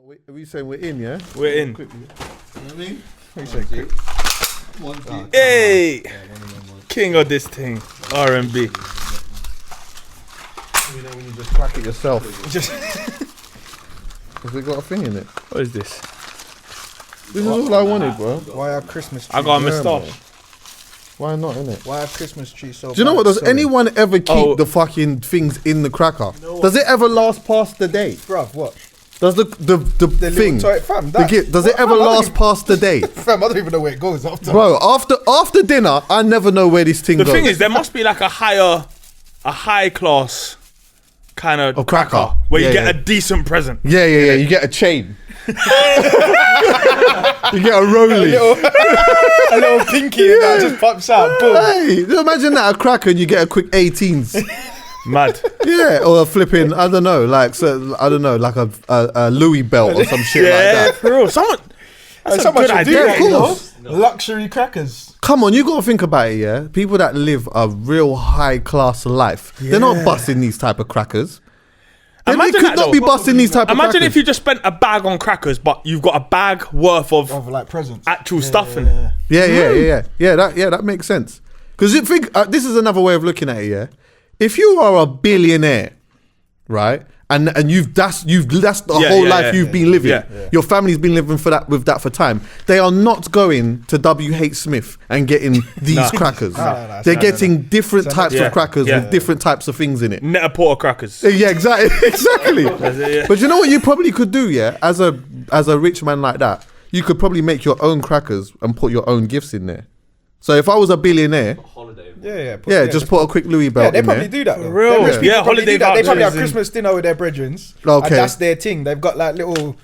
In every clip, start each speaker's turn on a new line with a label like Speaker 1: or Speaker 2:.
Speaker 1: Are we saying we're in, yeah?
Speaker 2: We're in.
Speaker 1: Quickly. You know what I mean?
Speaker 2: Hey! King of this thing. R&B.
Speaker 1: You know when you just crack it yourself. Has it got a thing in it?
Speaker 2: What is this?
Speaker 1: This is all I wanted, bro.
Speaker 3: Why are Christmas trees?
Speaker 2: I got a moustache.
Speaker 1: Why not, innit?
Speaker 3: Why are Christmas trees so
Speaker 1: Do you know what? Does
Speaker 3: Sorry.
Speaker 1: anyone ever keep the fucking things in the cracker? Does it ever last past the day?
Speaker 3: Bruv, what?
Speaker 1: Does the thing?
Speaker 3: Little toy, fam,
Speaker 1: The gift, does it ever last past the day?
Speaker 3: Fam, I don't even know where it goes after.
Speaker 1: Bro, after dinner, I never know where this thing
Speaker 2: The
Speaker 1: goes.
Speaker 2: thing is, there must be like a high class kind of
Speaker 1: cracker.
Speaker 2: where you
Speaker 1: Yeah,
Speaker 2: get
Speaker 1: yeah.
Speaker 2: a decent present.
Speaker 1: Yeah. You get a chain. You get a rollie.
Speaker 3: A little pinky and that just pops out. Boom.
Speaker 1: Hey, imagine that, a cracker and you get a quick 18s.
Speaker 2: Mad.
Speaker 1: Yeah, or a flipping, I don't know, like like a Louis belt or some shit like that.
Speaker 2: for real. Someone
Speaker 3: Someone
Speaker 2: good
Speaker 3: should do
Speaker 2: idea,
Speaker 3: that,
Speaker 1: of
Speaker 3: you know?
Speaker 1: course.
Speaker 3: Luxury crackers.
Speaker 1: Come on, you got to think about it, yeah? People that live a real high class life, they're not busting these type of crackers. They
Speaker 2: Imagine
Speaker 1: could
Speaker 2: that
Speaker 1: not
Speaker 2: though.
Speaker 1: be busting these type of crackers.
Speaker 2: Imagine if you just spent a bag on crackers, but you've got a bag worth of
Speaker 3: Like presents.
Speaker 2: actual stuff in.
Speaker 1: Yeah, that makes sense. Because you think, this is another way of looking at it, yeah? If you are a billionaire, right? And that's the whole life you've been living.
Speaker 2: Yeah.
Speaker 1: Your family's been living with that for time. They are not going to WH Smith and getting these crackers. They're getting different types of crackers with different types of things in it.
Speaker 2: Net-a-Porter crackers.
Speaker 1: Yeah, exactly.
Speaker 2: Yeah.
Speaker 1: But you know what you probably could do, yeah? As a rich man like that, you could probably make your own crackers and put your own gifts in there. So if I was a billionaire, just put a quick Louis belt.
Speaker 3: Yeah, they
Speaker 1: in
Speaker 3: probably
Speaker 1: there.
Speaker 3: do that. Though.
Speaker 2: Real.
Speaker 3: They're rich people
Speaker 2: Yeah,
Speaker 3: probably
Speaker 2: holiday
Speaker 3: do that. They probably have
Speaker 2: vouchers
Speaker 3: Christmas dinner with their brethren.
Speaker 1: Okay.
Speaker 3: And that's their thing. They've got like little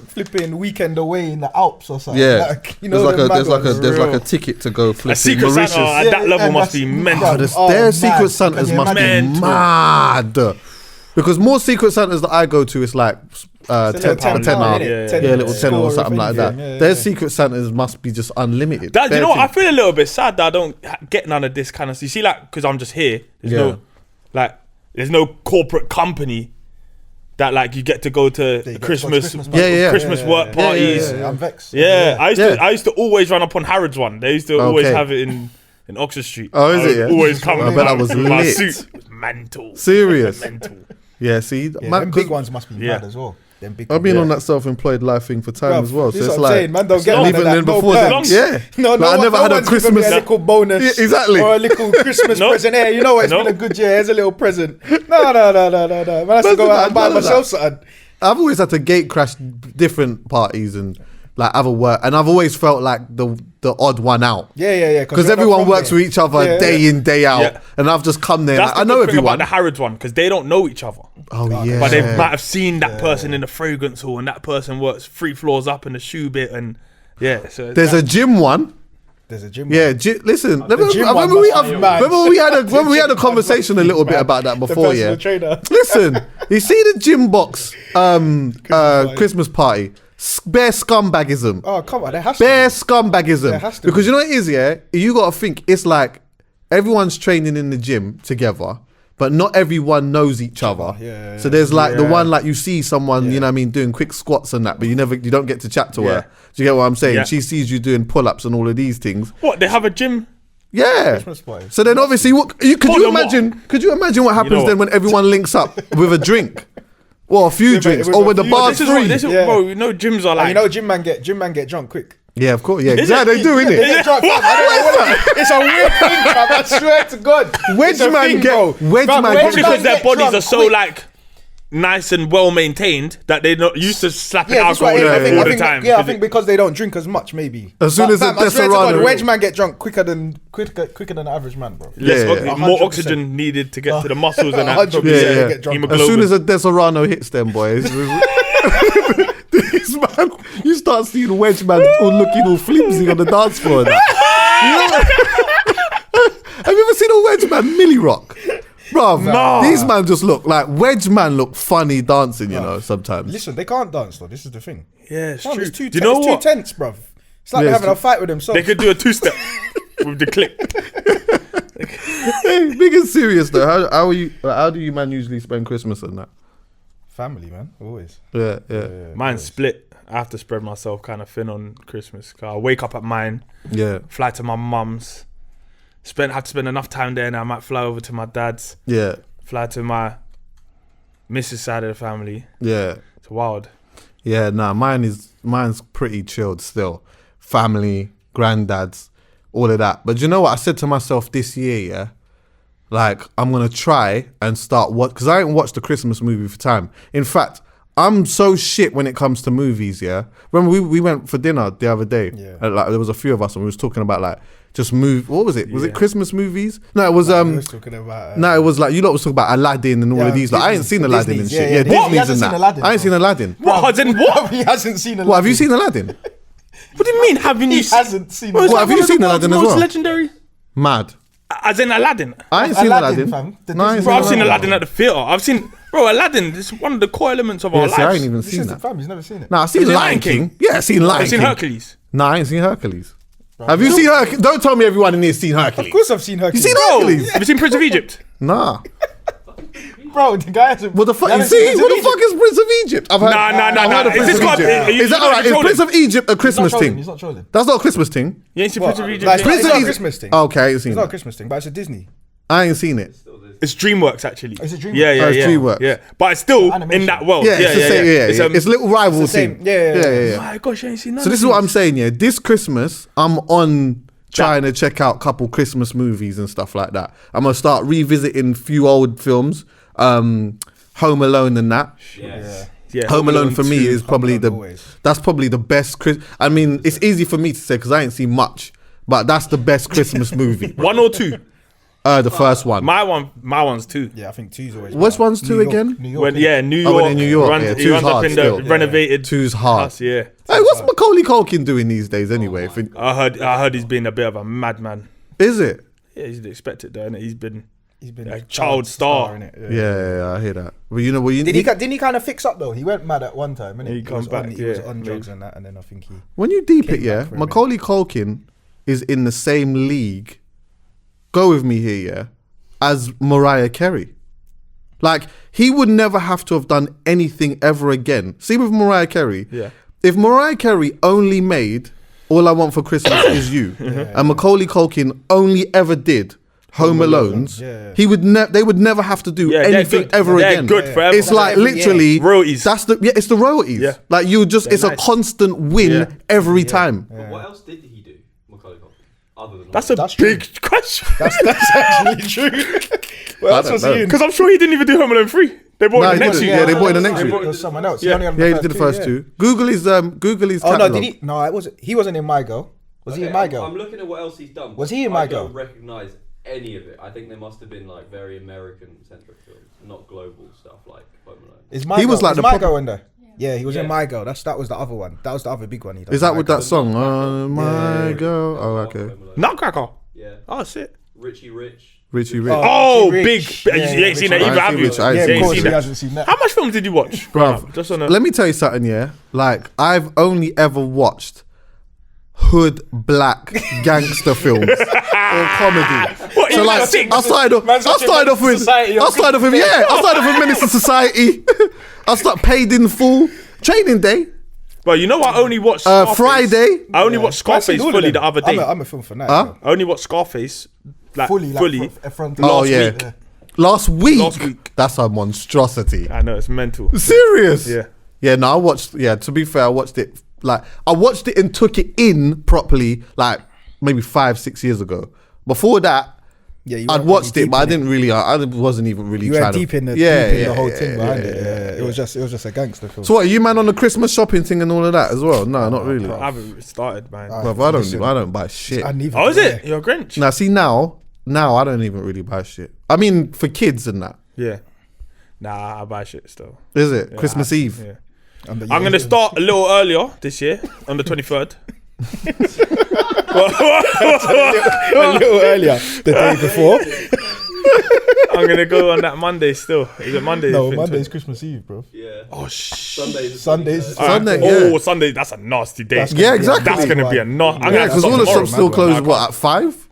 Speaker 3: flipping weekend away in the Alps or something.
Speaker 1: Yeah,
Speaker 3: Like, you know,
Speaker 1: there's like a ticket to go flipping
Speaker 2: A Secret
Speaker 1: Mauritius.
Speaker 2: Santa at that level
Speaker 3: and
Speaker 2: must
Speaker 3: that's
Speaker 2: be mental.
Speaker 1: Their Secret Santas
Speaker 3: Can you
Speaker 1: must be
Speaker 2: imagine?
Speaker 1: mad. Because more Secret Santas that I go to, it's like
Speaker 3: £10,
Speaker 1: tenner,
Speaker 3: innit?
Speaker 1: little tenner or something like that.
Speaker 3: Yeah.
Speaker 1: Their Secret Santas must be just unlimited.
Speaker 2: You know what? I feel a little bit sad that I don't get none of this kind of. You see, like, because I'm just here. There's no corporate company that like you get to go to Christmas work parties.
Speaker 3: I'm vexed.
Speaker 2: Yeah, I used to always run up on Harrods one. They used to always have it in Oxford Street.
Speaker 1: Oh, is it? Yeah?
Speaker 2: Always coming.
Speaker 1: I bet that was
Speaker 2: my
Speaker 1: lit.
Speaker 2: suit was mental.
Speaker 1: Serious.
Speaker 2: Mental.
Speaker 1: Yeah, see,
Speaker 3: Them big ones must be mad as well. Them big
Speaker 1: I've been
Speaker 3: ones.
Speaker 1: on that self-employed life thing for time as well. So
Speaker 3: This
Speaker 1: it's
Speaker 3: is what I'm
Speaker 1: like,
Speaker 3: saying, man, don't get
Speaker 1: and
Speaker 3: none
Speaker 1: even
Speaker 3: of that.
Speaker 1: then
Speaker 3: No
Speaker 1: before
Speaker 3: perks.
Speaker 1: that,
Speaker 3: No,
Speaker 1: like, I never had a
Speaker 3: one's given
Speaker 1: Christmas.
Speaker 3: me a little bonus.
Speaker 1: Yeah, exactly.
Speaker 3: Or a little Christmas present. Hey, you know what? It's been a good year. Here's a little present. No. Man, I have to go out and buy myself something.
Speaker 1: I've always had to gate crash different parties and like other work, and I've always felt like the odd one out.
Speaker 3: Yeah.
Speaker 1: Because everyone works with each other day in, day out, and I've just come there.
Speaker 2: That's
Speaker 1: Like, I
Speaker 2: the
Speaker 1: know
Speaker 2: good thing
Speaker 1: everyone.
Speaker 2: about the Harrods one because they don't know each other.
Speaker 1: Oh yeah,
Speaker 2: But they might have seen that person in the fragrance hall, and that person works 3 floors up in the shoe bit, and so
Speaker 1: there's a gym one.
Speaker 3: There's a gym.
Speaker 1: Yeah, listen. Remember
Speaker 3: one
Speaker 1: we had a conversation a little bit about that before. Yeah,
Speaker 3: trainer.
Speaker 1: listen. You see the gym box Christmas party. Bare scumbagism.
Speaker 3: Oh, come on. There has
Speaker 1: Bare
Speaker 3: to
Speaker 1: scumbagism.
Speaker 3: There has to
Speaker 1: Because
Speaker 3: be.
Speaker 1: you know what it is, yeah? You got to think, it's like everyone's training in the gym together, but not everyone knows each other.
Speaker 3: Yeah.
Speaker 1: So there's like the one, like you see someone, you know what I mean, doing quick squats and that, but you don't get to chat to her. Do you get what I'm saying?
Speaker 2: Yeah.
Speaker 1: She sees you doing pull-ups and all of these things.
Speaker 2: What, they have a gym?
Speaker 1: Yeah.
Speaker 3: Christmas party.
Speaker 1: So then obviously, could you imagine what happens
Speaker 2: what?
Speaker 1: then when everyone links up with a drink? Well, a few drinks,
Speaker 3: with
Speaker 1: or
Speaker 3: a
Speaker 1: when the
Speaker 3: few-
Speaker 1: bar's free.
Speaker 2: Bro, you know gyms are like...
Speaker 3: You know, gym man get drunk quick.
Speaker 1: Yeah, of course. Yeah, exactly. They do,
Speaker 3: They
Speaker 1: innit?
Speaker 3: get drunk, fam. I don't know what it is. It's a weird thing, fam. I swear to God.
Speaker 1: Wedge man get
Speaker 2: Probably because their bodies
Speaker 3: drunk
Speaker 2: are so
Speaker 3: quick.
Speaker 2: like nice and well maintained that they're not used to slapping
Speaker 3: Yeah, that's
Speaker 2: alcohol
Speaker 3: right.
Speaker 2: in all the time.
Speaker 3: Yeah, I think because they don't drink as much, maybe.
Speaker 1: As soon as
Speaker 3: fam,
Speaker 1: the
Speaker 3: I swear to God,
Speaker 1: Desperado-
Speaker 3: wedge man get drunk quicker than the average man, bro.
Speaker 1: Yeah.
Speaker 2: More
Speaker 3: 100%.
Speaker 2: oxygen needed to get to the muscles and that.
Speaker 3: 100%.
Speaker 1: Yeah.
Speaker 3: Get drunk.
Speaker 2: Hemoglobin.
Speaker 1: As soon as a Desperado hits them, boys. This man, you start seeing Wedge man all looking all flimsy on the dance floor. And that. Have you ever seen a Wedge man Millie Rock? Bruv,
Speaker 2: No.
Speaker 1: these man just look like Wedge man look funny dancing, you know, sometimes.
Speaker 3: Listen, they can't dance though. This is the thing.
Speaker 2: Yeah, it's
Speaker 3: Fam,
Speaker 2: true.
Speaker 3: it's too
Speaker 2: Do you know
Speaker 3: it's
Speaker 2: what?
Speaker 3: too tense, bruv. It's like
Speaker 1: Yeah,
Speaker 3: they're
Speaker 1: it's
Speaker 3: having a fight with themselves.
Speaker 2: They could do a 2-step with the click.
Speaker 1: Hey, big and serious though. How do you man usually spend Christmas and that?
Speaker 3: Family, man, always.
Speaker 1: Yeah.
Speaker 2: Mine's split. I have to spread myself kind of thin on Christmas. I wake up at mine.
Speaker 1: Yeah.
Speaker 2: Fly to my mum's. Have to spend enough time there, and I might fly over to my dad's.
Speaker 1: Yeah.
Speaker 2: Fly to my missus side of the family.
Speaker 1: Yeah.
Speaker 2: It's wild.
Speaker 1: Yeah, nah, mine's pretty chilled still. Family, granddads, all of that. But you know what? I said to myself this year, yeah, like I'm gonna try and start because I ain't watched a Christmas movie for time. In fact, I'm so shit when it comes to movies. Yeah, remember we went for dinner the other day.
Speaker 3: Yeah,
Speaker 1: like there was a few of us and we was talking about like just what was it? Was it Christmas movies? No, it was
Speaker 3: we was talking about,
Speaker 1: no, it was like you lot was talking about Aladdin and all of these. Like I ain't seen Aladdin and shit. Yeah, Disney's and that. I ain't seen Aladdin.
Speaker 2: What? What?
Speaker 3: He hasn't seen Aladdin.
Speaker 1: What, have you seen Aladdin?
Speaker 2: What do you mean?
Speaker 3: He hasn't seen
Speaker 1: What, have you seen Aladdin as well?
Speaker 2: Legendary.
Speaker 1: Mad.
Speaker 2: As in Aladdin.
Speaker 1: I ain't seen Aladdin.
Speaker 3: No,
Speaker 2: I've seen Aladdin at the theatre. I've seen Aladdin. It's one of the core elements of our lives.
Speaker 1: I ain't even seen that.
Speaker 3: He's never seen it.
Speaker 1: Nah, I've seen Lion King. Yeah, I've seen Lion King.
Speaker 2: I've seen Hercules.
Speaker 1: Nah, I ain't seen Hercules. Have you seen Hercules? Don't tell me everyone in here's seen Hercules.
Speaker 3: Of course I've seen Hercules.
Speaker 1: You seen Hercules?
Speaker 2: Have you seen Prince of Egypt?
Speaker 1: Nah.
Speaker 3: Bro, the guy hasn't...
Speaker 1: What the fuck? You see? What the fuck is Prince of Egypt? I've heard.
Speaker 2: Nah.
Speaker 1: Is that alright? Is Prince of Egypt a Christmas thing?
Speaker 3: He's not trolling.
Speaker 1: That's not a Christmas thing.
Speaker 2: You ain't seen Prince of Egypt?
Speaker 3: Like, it's not a Christmas thing.
Speaker 1: Okay, I ain't seen
Speaker 3: It's not a
Speaker 1: it.
Speaker 3: Christmas thing, but it's a Disney.
Speaker 1: I ain't seen it.
Speaker 2: It's DreamWorks actually.
Speaker 3: It's a DreamWorks.
Speaker 2: Yeah.
Speaker 1: It's DreamWorks.
Speaker 2: Yeah, but it's still
Speaker 3: Animation.
Speaker 2: in that world.
Speaker 1: Yeah, it's the same. It's a little rival thing.
Speaker 3: Yeah.
Speaker 2: My gosh, I ain't seen that.
Speaker 1: So this is what I'm saying, yeah. This Christmas, I'm on trying to check out a couple Christmas movies and stuff like that. I'm gonna start revisiting a few old films, Home Alone and that.
Speaker 2: Yeah.
Speaker 1: Home Alone for me is probably
Speaker 3: always.
Speaker 1: that's probably the best. I mean, it's easy for me to say because I ain't seen much, but that's the best Christmas movie.
Speaker 2: 1 or 2?
Speaker 1: The first one.
Speaker 2: My one's 2.
Speaker 3: Yeah, I think 2's always...
Speaker 1: Which one's 2 again?
Speaker 3: New York.
Speaker 2: New York.
Speaker 1: Oh, in New York.
Speaker 2: He runs up in the renovated
Speaker 1: 2's hard.
Speaker 2: house, yeah.
Speaker 1: Hey, what's Macaulay Culkin doing these days anyway?
Speaker 2: I heard he's been a bit of a madman.
Speaker 1: Is it?
Speaker 2: Yeah, he's expected though, and he's been a
Speaker 3: a
Speaker 2: child star.
Speaker 3: in it.
Speaker 1: Yeah, I hear that. Well, you know what you
Speaker 3: Didn't he kind of fix up though? He went mad at one time, and
Speaker 2: He comes back,
Speaker 3: He was
Speaker 2: yeah,
Speaker 3: on drugs
Speaker 2: maybe.
Speaker 3: and that, and then I think he...
Speaker 1: when you deep it,
Speaker 3: Came
Speaker 1: yeah,
Speaker 3: back for a
Speaker 1: Macaulay Culkin is in the same league. Go with me here, yeah, as Mariah Carey. Like he would never have to have done anything ever again. See with Mariah Carey,
Speaker 2: Yeah.
Speaker 1: if Mariah Carey only made All I Want for Christmas Is You, and Macaulay Culkin only ever did Home Alones, he would they would never have to do anything ever again.
Speaker 2: They're good forever.
Speaker 1: It's like literally
Speaker 2: royalties.
Speaker 1: That's it's the royalties.
Speaker 2: Yeah.
Speaker 1: Like you just, it's a constant win every time.
Speaker 4: But what else did he do, Macaulay Culkin? Other than
Speaker 2: That's a big question.
Speaker 3: That's actually true. What else was he in?
Speaker 2: Because I'm sure he didn't even do Home Alone 3. They bought it the next year.
Speaker 1: Yeah, they bought it the next year.
Speaker 3: It was someone else.
Speaker 2: Yeah.
Speaker 3: He only
Speaker 1: Yeah, he did the first two. Google his
Speaker 3: Oh
Speaker 1: catalog.
Speaker 3: no, did he? No, it wasn't. He wasn't in My Girl. Was he in My Girl?
Speaker 4: I'm looking at what else he's done.
Speaker 3: Was he in My
Speaker 4: I
Speaker 3: Girl?
Speaker 4: don't recognise any of it. I think they must have been like very American-centric films, not global stuff like Home Alone.
Speaker 3: Is My
Speaker 1: He
Speaker 3: Girl,
Speaker 1: was like
Speaker 3: is
Speaker 1: the
Speaker 3: My
Speaker 1: proper-
Speaker 3: Girl in there? Yeah, he was in
Speaker 4: Yeah.
Speaker 3: My Girl. That was the other one. That was the other big one he done.
Speaker 1: Is that
Speaker 3: My
Speaker 1: with
Speaker 3: Girl.
Speaker 1: that song? My girl. Oh, okay.
Speaker 4: Home Alone.
Speaker 2: Nutcracker.
Speaker 4: Yeah.
Speaker 2: Oh shit.
Speaker 4: Richie Rich.
Speaker 1: Richie Rich.
Speaker 2: Oh,
Speaker 3: Rich.
Speaker 2: big.
Speaker 3: Yeah,
Speaker 2: You ain't seen that
Speaker 3: Rich.
Speaker 2: either,
Speaker 1: I
Speaker 2: have
Speaker 1: ain't
Speaker 2: you?
Speaker 1: seen Rich. I ain't
Speaker 3: Yeah,
Speaker 1: seen
Speaker 3: of
Speaker 2: You
Speaker 3: course
Speaker 2: ain't
Speaker 3: he
Speaker 2: seen
Speaker 3: hasn't seen that.
Speaker 2: How much films did you watch?
Speaker 1: Bruv,
Speaker 2: Just on a...
Speaker 1: let me tell you something, yeah. Like I've only ever watched hood black gangster films or comedy.
Speaker 2: What,
Speaker 1: So
Speaker 2: you
Speaker 1: like,
Speaker 2: like six?
Speaker 1: I started off with
Speaker 3: Society,
Speaker 1: I started off with Menace to Society. I started Paid in Full, Training Day,
Speaker 2: But you know, I only watched Scarface.
Speaker 1: Friday.
Speaker 2: I only watched Scarface fully the other day.
Speaker 3: I'm a film for that.
Speaker 1: Huh?
Speaker 2: I only watched Scarface fully.
Speaker 1: Oh yeah,
Speaker 2: week.
Speaker 1: last week.
Speaker 2: Last week.
Speaker 1: That's a monstrosity.
Speaker 2: I know, it's mental.
Speaker 1: Serious?
Speaker 2: Yeah.
Speaker 1: Yeah, no, I watched. Yeah, to be fair, I watched it and took it in properly, like maybe 5-6 years ago. Before that,
Speaker 3: Yeah,
Speaker 1: I'd watched it, but I didn't really. I wasn't even really
Speaker 3: You
Speaker 1: trying
Speaker 3: went
Speaker 1: to.
Speaker 3: deep in the whole thing behind it. Yeah. It was just a gangster film.
Speaker 1: So what? Are you man on the Christmas shopping thing and all of that as well? No, not really.
Speaker 2: I haven't started, man.
Speaker 1: Bruv, I don't buy shit.
Speaker 2: Oh, is it? You're a Grinch?
Speaker 1: Now see now I don't even really buy shit. I mean, for kids and that.
Speaker 2: Yeah. Nah, I buy shit still.
Speaker 1: Is it
Speaker 2: Yeah,
Speaker 1: Christmas Eve?
Speaker 2: Yeah. I'm going to start a little earlier this year, on the 23rd.
Speaker 3: A little earlier, the day before.
Speaker 2: I'm going to go on that Monday still. Is it Monday?
Speaker 3: No, Monday's Christmas Eve, bro.
Speaker 4: Yeah.
Speaker 2: Oh,
Speaker 4: Sundays.
Speaker 3: Sundays.
Speaker 1: Sunday,
Speaker 2: Oh,
Speaker 1: yeah.
Speaker 2: Sunday, that's a nasty day.
Speaker 3: That's
Speaker 1: Yeah, exactly.
Speaker 2: That's going to be a nasty.
Speaker 1: Yeah, because all the shops still close, what, at 5?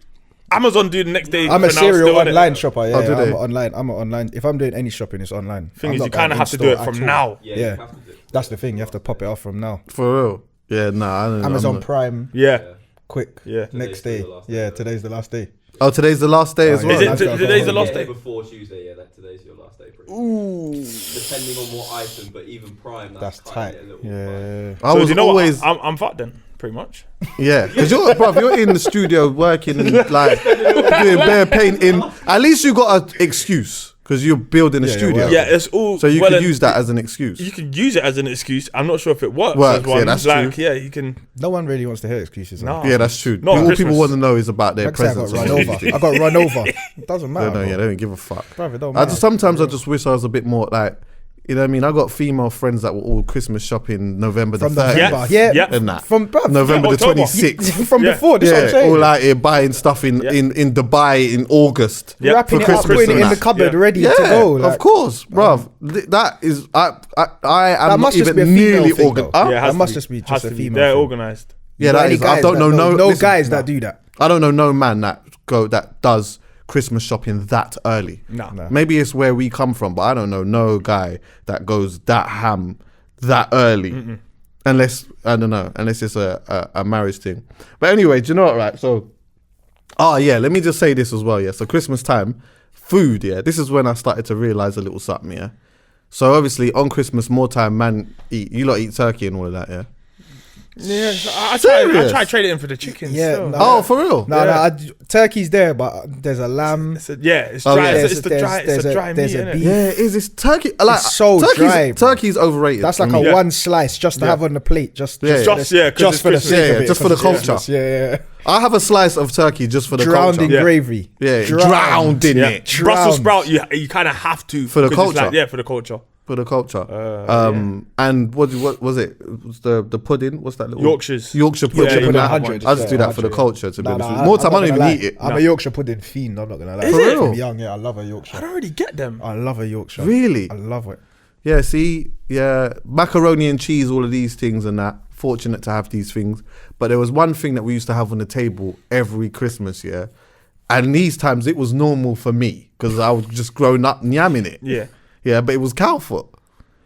Speaker 2: Amazon do the next day.
Speaker 3: I'm a
Speaker 2: for now
Speaker 3: serial
Speaker 2: still, innit?
Speaker 3: online shopper. Yeah,
Speaker 1: do they?
Speaker 3: I'm online. If I'm doing any shopping, it's online.
Speaker 2: Thing
Speaker 3: I'm
Speaker 2: is,
Speaker 3: not
Speaker 2: you kind of
Speaker 3: going
Speaker 2: have to do
Speaker 3: in-store
Speaker 2: it from
Speaker 3: at all.
Speaker 2: now.
Speaker 4: Yeah,
Speaker 3: Yeah.
Speaker 4: you have to do it.
Speaker 3: That's the thing. You have to pop it off from now.
Speaker 1: For real. Yeah, nah. I don't know.
Speaker 3: Amazon Prime,
Speaker 2: Yeah.
Speaker 3: quick.
Speaker 2: Yeah.
Speaker 3: Next
Speaker 4: Today's
Speaker 3: day.
Speaker 4: the last day,
Speaker 3: Yeah,
Speaker 4: right?
Speaker 3: today's the last day.
Speaker 1: Oh, today's the last day as
Speaker 3: Oh,
Speaker 1: well.
Speaker 3: yeah.
Speaker 2: Is it today's the last day?
Speaker 4: Before Tuesday, yeah, that today's your last day. Pretty much.
Speaker 2: Ooh.
Speaker 4: Depending on what item, but even Prime,
Speaker 3: That's
Speaker 4: cutting
Speaker 3: tight.
Speaker 4: it a little
Speaker 3: Yeah.
Speaker 1: I
Speaker 2: So
Speaker 1: was
Speaker 2: do you know
Speaker 1: always,
Speaker 2: what? I'm fucked then, pretty much.
Speaker 1: yeah, because you're in the studio working and like doing bare painting. At least you got an excuse because you're building a
Speaker 3: Yeah,
Speaker 1: studio.
Speaker 3: well,
Speaker 2: Yeah, it's all.
Speaker 1: So you
Speaker 2: well
Speaker 1: could
Speaker 2: and-
Speaker 1: use that as an excuse.
Speaker 2: You can use it as an excuse. I'm not sure if it works.
Speaker 1: Works,
Speaker 2: as one.
Speaker 1: yeah, that's
Speaker 2: like,
Speaker 1: true.
Speaker 2: Yeah, you can.
Speaker 3: No one really wants to hear excuses.
Speaker 2: No.
Speaker 1: Yeah, that's true.
Speaker 2: Not
Speaker 1: All
Speaker 2: Christmas.
Speaker 1: people want to know is about their
Speaker 3: Like I said, I
Speaker 1: presents.
Speaker 3: got
Speaker 1: and
Speaker 3: run
Speaker 1: all
Speaker 3: over.
Speaker 1: these
Speaker 3: I got run over. It doesn't matter.
Speaker 1: things. They don't, yeah,
Speaker 3: bro.
Speaker 1: they don't give a fuck.
Speaker 3: Bruv, it don't
Speaker 1: I
Speaker 3: matter.
Speaker 1: just sometimes I just wish I was a bit more like, you know what I mean? I got female friends that were all Christmas shopping November the
Speaker 3: From
Speaker 1: 30th
Speaker 3: November. Yeah.
Speaker 2: Yeah.
Speaker 1: and that.
Speaker 3: From bruv,
Speaker 1: November the
Speaker 2: October.
Speaker 1: 26th.
Speaker 3: From
Speaker 2: Yeah.
Speaker 3: before. This is what I'm
Speaker 1: Yeah,
Speaker 3: saying.
Speaker 1: all out here buying stuff in Dubai in August.
Speaker 2: Yeah.
Speaker 3: Wrapping
Speaker 1: for
Speaker 3: it up,
Speaker 1: Christmas
Speaker 3: putting it
Speaker 1: and
Speaker 3: in the
Speaker 1: that.
Speaker 3: cupboard,
Speaker 2: Yeah.
Speaker 3: ready
Speaker 1: Yeah,
Speaker 3: to go.
Speaker 1: of
Speaker 3: Like,
Speaker 1: course, bruv. That is I
Speaker 3: That
Speaker 1: am not
Speaker 3: must just be a
Speaker 1: even
Speaker 3: female
Speaker 1: nearly
Speaker 3: thing,
Speaker 1: organized.
Speaker 3: though.
Speaker 2: Yeah, it has
Speaker 3: that
Speaker 2: to
Speaker 3: must
Speaker 2: be.
Speaker 3: just be
Speaker 2: Has
Speaker 3: just a
Speaker 2: to be.
Speaker 3: female.
Speaker 2: They're
Speaker 3: thing.
Speaker 2: organised.
Speaker 1: Yeah, that
Speaker 3: Any
Speaker 1: is. I
Speaker 3: guys
Speaker 1: don't
Speaker 3: that
Speaker 1: know no listen,
Speaker 3: guys
Speaker 1: nah.
Speaker 3: that do that.
Speaker 1: I don't know no man that does Christmas shopping that early.
Speaker 2: Nah.
Speaker 3: Nah.
Speaker 1: Maybe it's where we come from, but I don't know no guy that goes that ham that early. Unless I don't know, unless it's a marriage thing. But anyway, do you know what? Right, so let me just say this as well. Yeah, so Christmas time, food. Yeah, this is when I started to realize a little something. Yeah, so obviously on Christmas, more time man eat. You lot eat turkey and all of that. Yeah.
Speaker 2: Yeah, so I
Speaker 1: Serious?
Speaker 2: try to trade it in for the chicken.
Speaker 3: Yeah,
Speaker 2: still.
Speaker 3: no.
Speaker 1: Oh, for real?
Speaker 3: No,
Speaker 2: Yeah.
Speaker 3: turkey's there, but there's a lamb.
Speaker 2: It's it's
Speaker 1: Oh,
Speaker 2: dry.
Speaker 1: yeah.
Speaker 2: It's the dry. It's a dry meat,
Speaker 3: there's a
Speaker 2: innit?
Speaker 3: beef.
Speaker 1: Yeah, is this turkey? Like
Speaker 3: so
Speaker 1: turkey's,
Speaker 3: dry, bro.
Speaker 1: Turkey's overrated.
Speaker 3: That's like
Speaker 1: for
Speaker 3: a
Speaker 1: me.
Speaker 2: Yeah.
Speaker 3: one slice just to
Speaker 2: Yeah.
Speaker 3: have on the plate. Just
Speaker 1: Yeah.
Speaker 3: for
Speaker 2: Just
Speaker 3: the-
Speaker 2: yeah, 'cause
Speaker 3: just
Speaker 2: it's
Speaker 3: for the
Speaker 2: Christmas.
Speaker 3: sake
Speaker 1: Yeah,
Speaker 3: of it,
Speaker 1: just for the
Speaker 3: 'cause it's
Speaker 1: culture.
Speaker 3: Christmas. Yeah.
Speaker 1: I have a slice of turkey just for the
Speaker 3: Drowned
Speaker 1: culture.
Speaker 3: in
Speaker 2: Yeah.
Speaker 3: gravy.
Speaker 1: Yeah, drowned in
Speaker 2: Yeah.
Speaker 1: it
Speaker 2: Brussels
Speaker 3: Drowned.
Speaker 2: sprout. You kind of have to
Speaker 1: For the
Speaker 2: 'cause it's
Speaker 1: culture.
Speaker 2: Like, for the culture.
Speaker 1: for the culture. And what was it? It was the pudding? What's that little
Speaker 2: Yorkshires.
Speaker 1: Yorkshire pudding.
Speaker 2: Yeah,
Speaker 1: and that.
Speaker 3: 100,
Speaker 1: I just do that for the
Speaker 3: 100.
Speaker 1: culture. To be
Speaker 3: Nah,
Speaker 1: honest,
Speaker 3: nah,
Speaker 1: with you. More
Speaker 3: I'm
Speaker 1: time
Speaker 3: not
Speaker 1: I don't even
Speaker 3: gonna
Speaker 1: eat
Speaker 3: lie.
Speaker 1: it.
Speaker 3: I'm a Yorkshire pudding fiend. I'm not gonna lie.
Speaker 2: Is it?
Speaker 3: From young, yeah, I love a Yorkshire.
Speaker 2: I don't really get them.
Speaker 3: I love a Yorkshire.
Speaker 1: Really?
Speaker 3: I love it.
Speaker 1: Yeah. See, yeah, macaroni and cheese, all of these things and that. Fortunate to have these things, but there was one thing that we used to have on the table every Christmas, yeah. And these times it was normal for me because I was just growing up yamming it.
Speaker 2: Yeah,
Speaker 1: Yeah, but it was cow foot.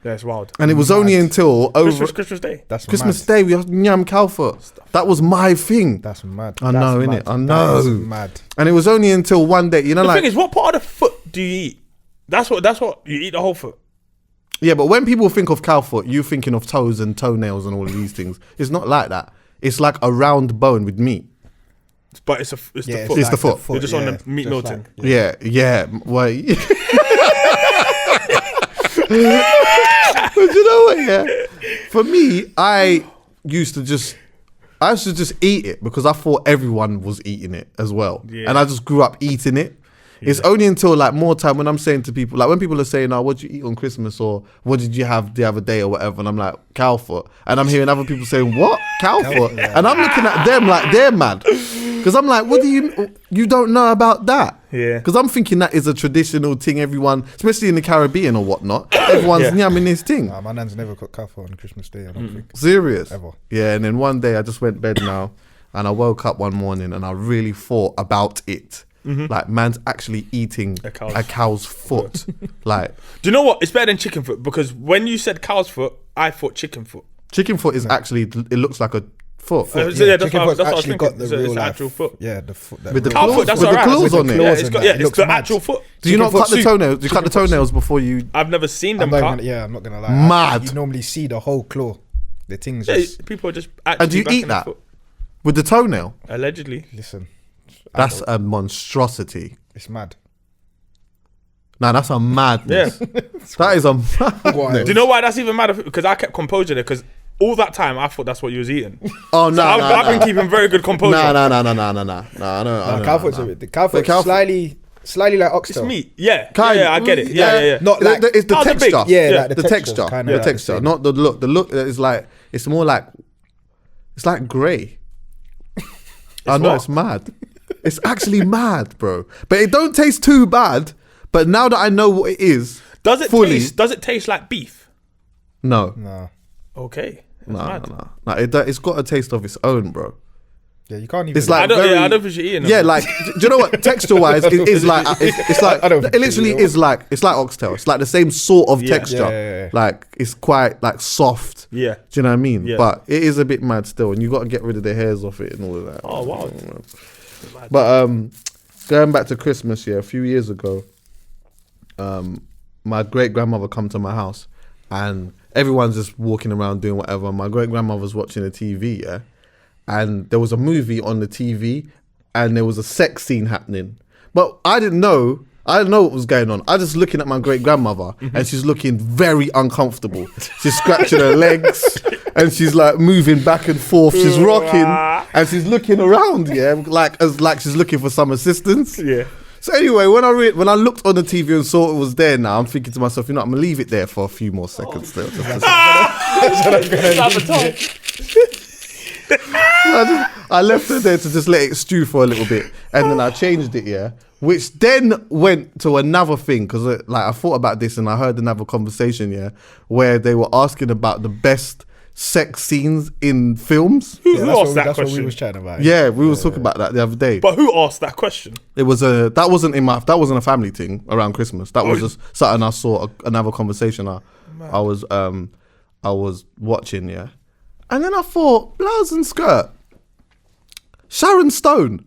Speaker 2: yeah, it's wild.
Speaker 1: And it was only until over
Speaker 2: Christmas Day.
Speaker 3: That's
Speaker 1: Christmas
Speaker 3: mad.
Speaker 1: Day we had yam cow foot. That was my thing.
Speaker 3: That's mad.
Speaker 1: I know,
Speaker 3: That's
Speaker 1: innit?
Speaker 3: mad.
Speaker 1: I
Speaker 3: That is
Speaker 1: know.
Speaker 3: mad.
Speaker 1: And it was only until one day, you know,
Speaker 2: The
Speaker 1: like
Speaker 2: thing is, what part of the foot do you eat? That's what you eat the whole foot.
Speaker 1: yeah. But when people think of cow foot, you thinking of toes and toenails and all of these things. It's not like that. It's like a round bone with meat.
Speaker 2: But it's the foot.
Speaker 1: It's the foot.
Speaker 2: You're just on the meat meal thing.
Speaker 1: Yeah. Wait. But you know what? Yeah. For me, I used to just eat it because I thought everyone was eating it as well,
Speaker 2: Yeah.
Speaker 1: and I just grew up eating it. It's only until like more time when I'm saying to people, like when people are saying, "Oh, what did you eat on Christmas?" or "What did you have the other day?" or whatever, and I'm like, "Cow foot," and I'm hearing other people saying, "What? Cow foot?" And I'm looking at them like they're mad because I'm like, "What do you don't know about that?"
Speaker 2: Yeah.
Speaker 1: Because I'm thinking that is a traditional thing. Everyone, especially in the Caribbean or whatnot, everyone's yamming this thing.
Speaker 3: Nah, my nan's never cooked cow on Christmas Day. I don't think.
Speaker 1: Serious.
Speaker 3: Ever.
Speaker 1: Yeah, and then one day I just went bed now, and I woke up one morning and I really thought about it. Like, man's actually eating
Speaker 2: A
Speaker 1: cow's foot. Like,
Speaker 2: Do you know what? It's better than chicken foot because when you said cow's foot, I thought chicken foot.
Speaker 1: chicken foot is actually, it looks like a foot.
Speaker 2: So yeah, that's
Speaker 3: chicken
Speaker 2: what
Speaker 3: foot's
Speaker 2: I was
Speaker 3: actually
Speaker 2: thinking.
Speaker 3: got the
Speaker 2: It's
Speaker 3: real
Speaker 2: the
Speaker 3: life-
Speaker 2: actual foot.
Speaker 3: Yeah, the foot.
Speaker 1: With the
Speaker 2: Cow
Speaker 1: claws,
Speaker 2: foot, that's
Speaker 1: with the
Speaker 2: alright.
Speaker 1: claws
Speaker 2: With the
Speaker 1: on it.
Speaker 2: Yeah,
Speaker 3: claws
Speaker 2: it's
Speaker 3: and
Speaker 2: got
Speaker 3: that.
Speaker 2: yeah,
Speaker 3: It
Speaker 2: it's
Speaker 3: looks
Speaker 2: the
Speaker 3: mad.
Speaker 2: actual foot.
Speaker 1: Do you not
Speaker 3: Chicken
Speaker 1: cut the
Speaker 3: foot
Speaker 1: toenails? Do you cut the toenails before you?
Speaker 2: I've never seen
Speaker 3: I'm
Speaker 2: them
Speaker 3: not
Speaker 2: cut.
Speaker 3: gonna, yeah, I'm not gonna lie.
Speaker 1: Mad.
Speaker 3: You normally see the whole claw. The thing's
Speaker 2: Yeah,
Speaker 3: just
Speaker 2: people are just
Speaker 1: And do you
Speaker 2: actually
Speaker 1: eat
Speaker 2: backing their
Speaker 1: that?
Speaker 2: foot.
Speaker 1: With the toenail?
Speaker 2: Allegedly.
Speaker 3: listen.
Speaker 1: That's a monstrosity.
Speaker 3: It's mad.
Speaker 1: Nah, that's a madness. That is a madness.
Speaker 3: Wild.
Speaker 2: Do you know why that's even mad? Because I kept composure there because all that time I thought that's what you was eating.
Speaker 1: Oh, no,
Speaker 2: I've been keeping very good composure.
Speaker 1: No. I know.
Speaker 3: Cow foot's a bit. The cow foot's
Speaker 1: cow foot-
Speaker 3: slightly like
Speaker 2: It's
Speaker 3: oxtail.
Speaker 2: meat. Yeah.
Speaker 1: Kind-
Speaker 2: Yeah, I get it. Yeah.
Speaker 3: Not like
Speaker 1: it's the
Speaker 2: How's it big?
Speaker 1: texture.
Speaker 3: yeah,
Speaker 2: Yeah.
Speaker 3: like
Speaker 1: The texture.
Speaker 3: kind
Speaker 1: The
Speaker 3: of
Speaker 1: texture, not the look. The look is like, it's more like, it's like grey. I know,
Speaker 2: what?
Speaker 1: it's mad. It's actually mad, bro. But it don't taste too bad. But now that I know what it is,
Speaker 2: Does it
Speaker 1: fully,
Speaker 2: taste like beef?
Speaker 1: no.
Speaker 3: No.
Speaker 2: Okay. That's mad.
Speaker 1: No. It's got a taste of its own, bro.
Speaker 3: Yeah, you can't even.
Speaker 1: It's like
Speaker 2: I don't think you're eating them.
Speaker 1: Yeah, like, do you know what? Texture wise, it's like it literally is like it's like oxtail. It's like the same sort of texture.
Speaker 3: Yeah.
Speaker 1: Like it's quite like soft.
Speaker 2: Yeah.
Speaker 1: Do you know what I mean?
Speaker 2: Yeah.
Speaker 1: But it is a bit mad still, and you got to get rid of the hairs off it and all of that.
Speaker 2: Oh wow.
Speaker 1: But going back to Christmas, a few years ago, my great grandmother come to my house, and everyone's just walking around doing whatever. My great grandmother's watching the TV, and there was a movie on the TV, and there was a sex scene happening, but I didn't know what was going on. I just looking at my great grandmother, and she's looking very uncomfortable. She's scratching her legs, and she's like moving back and forth. She's rocking, and she's looking around, like she's looking for some assistance.
Speaker 2: Yeah.
Speaker 1: So anyway, when I looked on the TV and saw it was there, now I'm thinking to myself, I'm gonna leave it there for a few more seconds still. I left it there to just let it stew for a little bit, and then I changed it, which then went to another thing, because like I thought about this and I heard another conversation, where they were asking about the best sex scenes in films.
Speaker 2: Who asked that
Speaker 3: That's what
Speaker 2: question?
Speaker 3: we was chatting about.
Speaker 1: Yeah, we were talking about that the other day.
Speaker 2: But who asked that question?
Speaker 1: It was that wasn't a family thing around Christmas. That was just something I saw, another conversation I was watching, and then I thought, blouse and skirt, Sharon Stone. Do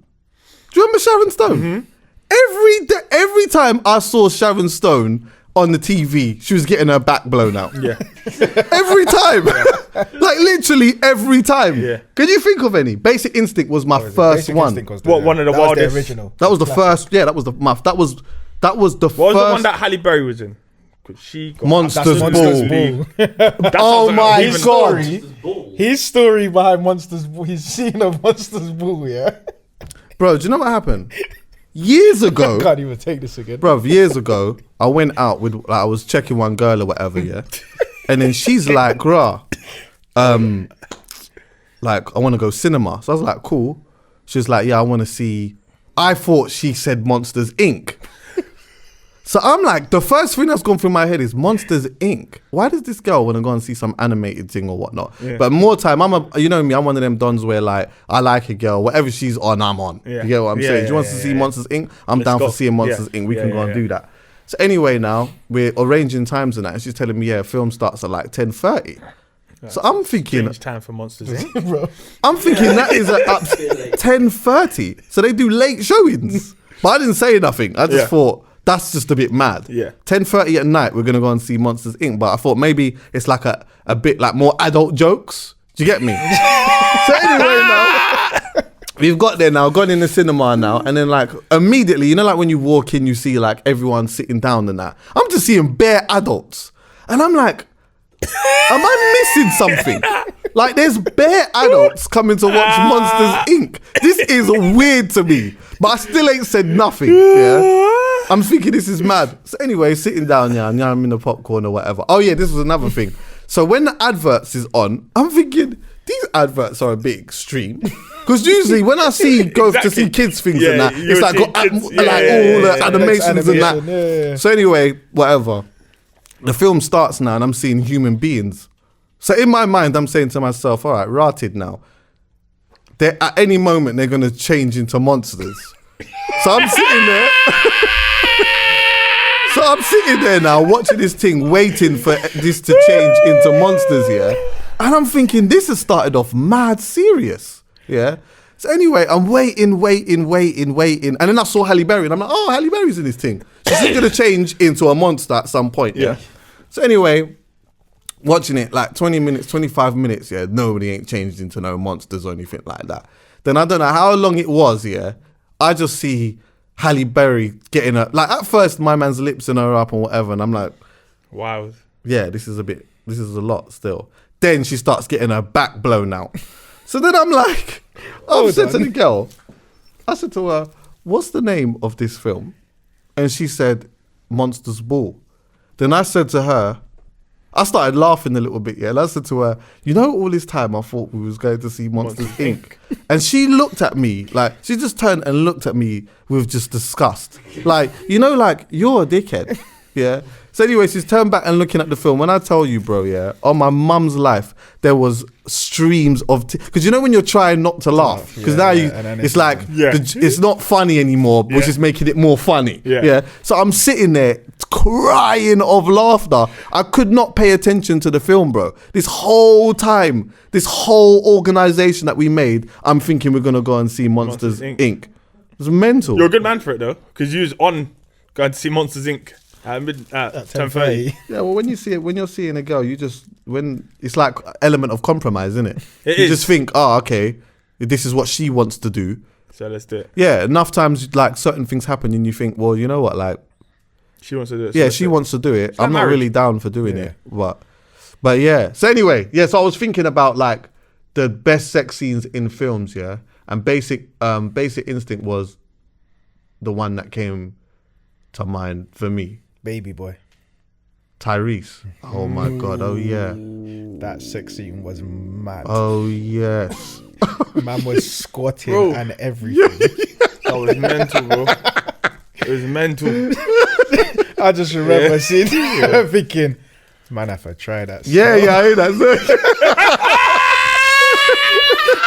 Speaker 1: you remember Sharon Stone? Mm-hmm. Every time I saw Sharon Stone on the TV, she was getting her back blown out.
Speaker 2: Yeah.
Speaker 1: Every time. Like literally every time.
Speaker 2: Yeah.
Speaker 1: Can you think of any? Basic Instinct was my first one.
Speaker 2: One of the wildest?
Speaker 3: Original.
Speaker 1: That was the first. Yeah, that was the muff. That was the
Speaker 2: What was
Speaker 1: first.
Speaker 2: the one that Halle Berry was in? She got
Speaker 1: Monsters Ball. Oh my god!
Speaker 3: His story behind Monsters Ball. His scene of Monsters Ball.
Speaker 1: Bro, do you know what happened? Years ago,
Speaker 3: I can't even take this again.
Speaker 1: bro. Years ago, I went out with I was checking one girl or whatever, and then she's like, "Rah, like I want to go cinema." So I was like, "Cool." She's like, "Yeah, I want to see." I thought she said Monsters Inc. So I'm like, the first thing that's gone through my head is Monsters Inc. Why does this girl want to go and see some animated thing or whatnot? Yeah. But more time, you know me, I'm one of them dons where like, I like a girl, whatever she's on, I'm on. Yeah. You get what I'm saying? Do you want to see Monsters Inc? I'm down for seeing Monsters Inc. We can go and do that. So anyway, now we're arranging times and that, and she's telling me, film starts at like 10:30. Right. So I'm thinking,
Speaker 2: strange time for Monsters Inc.
Speaker 1: Bro. I'm thinking that is at 10:30. So they do late showings. But I didn't say nothing. I just thought, that's just a bit mad. Yeah. 10:30 at night, we're gonna go and see Monsters Inc. But I thought maybe it's like a bit like more adult jokes. Do you get me? So anyway, now we've got there now, gone in the cinema now, and then like immediately, you know, like when you walk in, you see like everyone sitting down and that. I'm just seeing bare adults, and I'm like, am I missing something? Like there's bare adults coming to watch Monsters Inc. This is weird to me, but I still ain't said nothing. Yeah. I'm thinking this is mad. So anyway, sitting down, and I'm in the popcorn or whatever. Oh yeah, this was another thing. So when the adverts is on, I'm thinking these adverts are a bit extreme. Because usually when I go to see kids things and that, it's like got all the animations and that. Yeah. So anyway, whatever. The film starts now and I'm seeing human beings. So in my mind, I'm saying to myself, all right, rotted now. At any moment, they're going to change into monsters. So I'm sitting there. So I'm sitting there now watching this thing, waiting for this to change into monsters, and I'm thinking this has started off mad serious, So anyway, I'm waiting, and then I saw Halle Berry, and I'm like, oh, Halle Berry's in this thing. She's going to change into a monster at some point, So anyway, watching it like 20 minutes, 25 minutes, nobody ain't changed into no monsters or anything like that. Then I don't know how long it was, I just see Halle Berry getting her, like at first my man's lipsing her up and whatever, and I'm like,
Speaker 2: wow,
Speaker 1: yeah, this is a lot still. Then she starts getting her back blown out. So then I'm like, I said to the girl, I said to her, what's the name of this film? And she said, Monsters Ball. Then I said to her, I started laughing a little bit, and I said to her, you know, all this time I thought we was going to see Monsters Inc. And she looked at me, like, she just turned and looked at me with just disgust. Like, you know, like, you're a dickhead. Yeah. So anyways, he's turned back and looking at the film. When I tell you, bro, yeah, on my mum's life, there was streams of... Because you know when you're trying not to laugh? Because now it's like, it's not funny anymore, which is making it more funny. Yeah. So I'm sitting there crying of laughter. I could not pay attention to the film, bro. This whole time, this whole organisation that we made, I'm thinking we're going to go and see Monsters, Inc. It's mental.
Speaker 2: You're a good man for it, though, because you was on going to see Monsters, Inc. At 10:30.
Speaker 1: Yeah, well, when you're seeing a girl, when it's like element of compromise, isn't it? You just think, okay, this is what she wants to do.
Speaker 2: So let's do it.
Speaker 1: Yeah, enough times like certain things happen and you think, well, you know what, like
Speaker 2: she wants to do it.
Speaker 1: Yeah, she wants to do it. I'm not really down for doing it, but yeah. So anyway, so I was thinking about like the best sex scenes in films, yeah, and Basic Instinct was the one that came to mind for me.
Speaker 3: Baby boy.
Speaker 1: Tyrese. Oh my God. Oh yeah.
Speaker 3: That sex scene was mad.
Speaker 1: Oh yes.
Speaker 3: Man was squatting and everything.
Speaker 2: That was mental, bro. It was mental.
Speaker 3: I just remember seeing thinking, man, if I try that.
Speaker 1: Yeah, I hear that.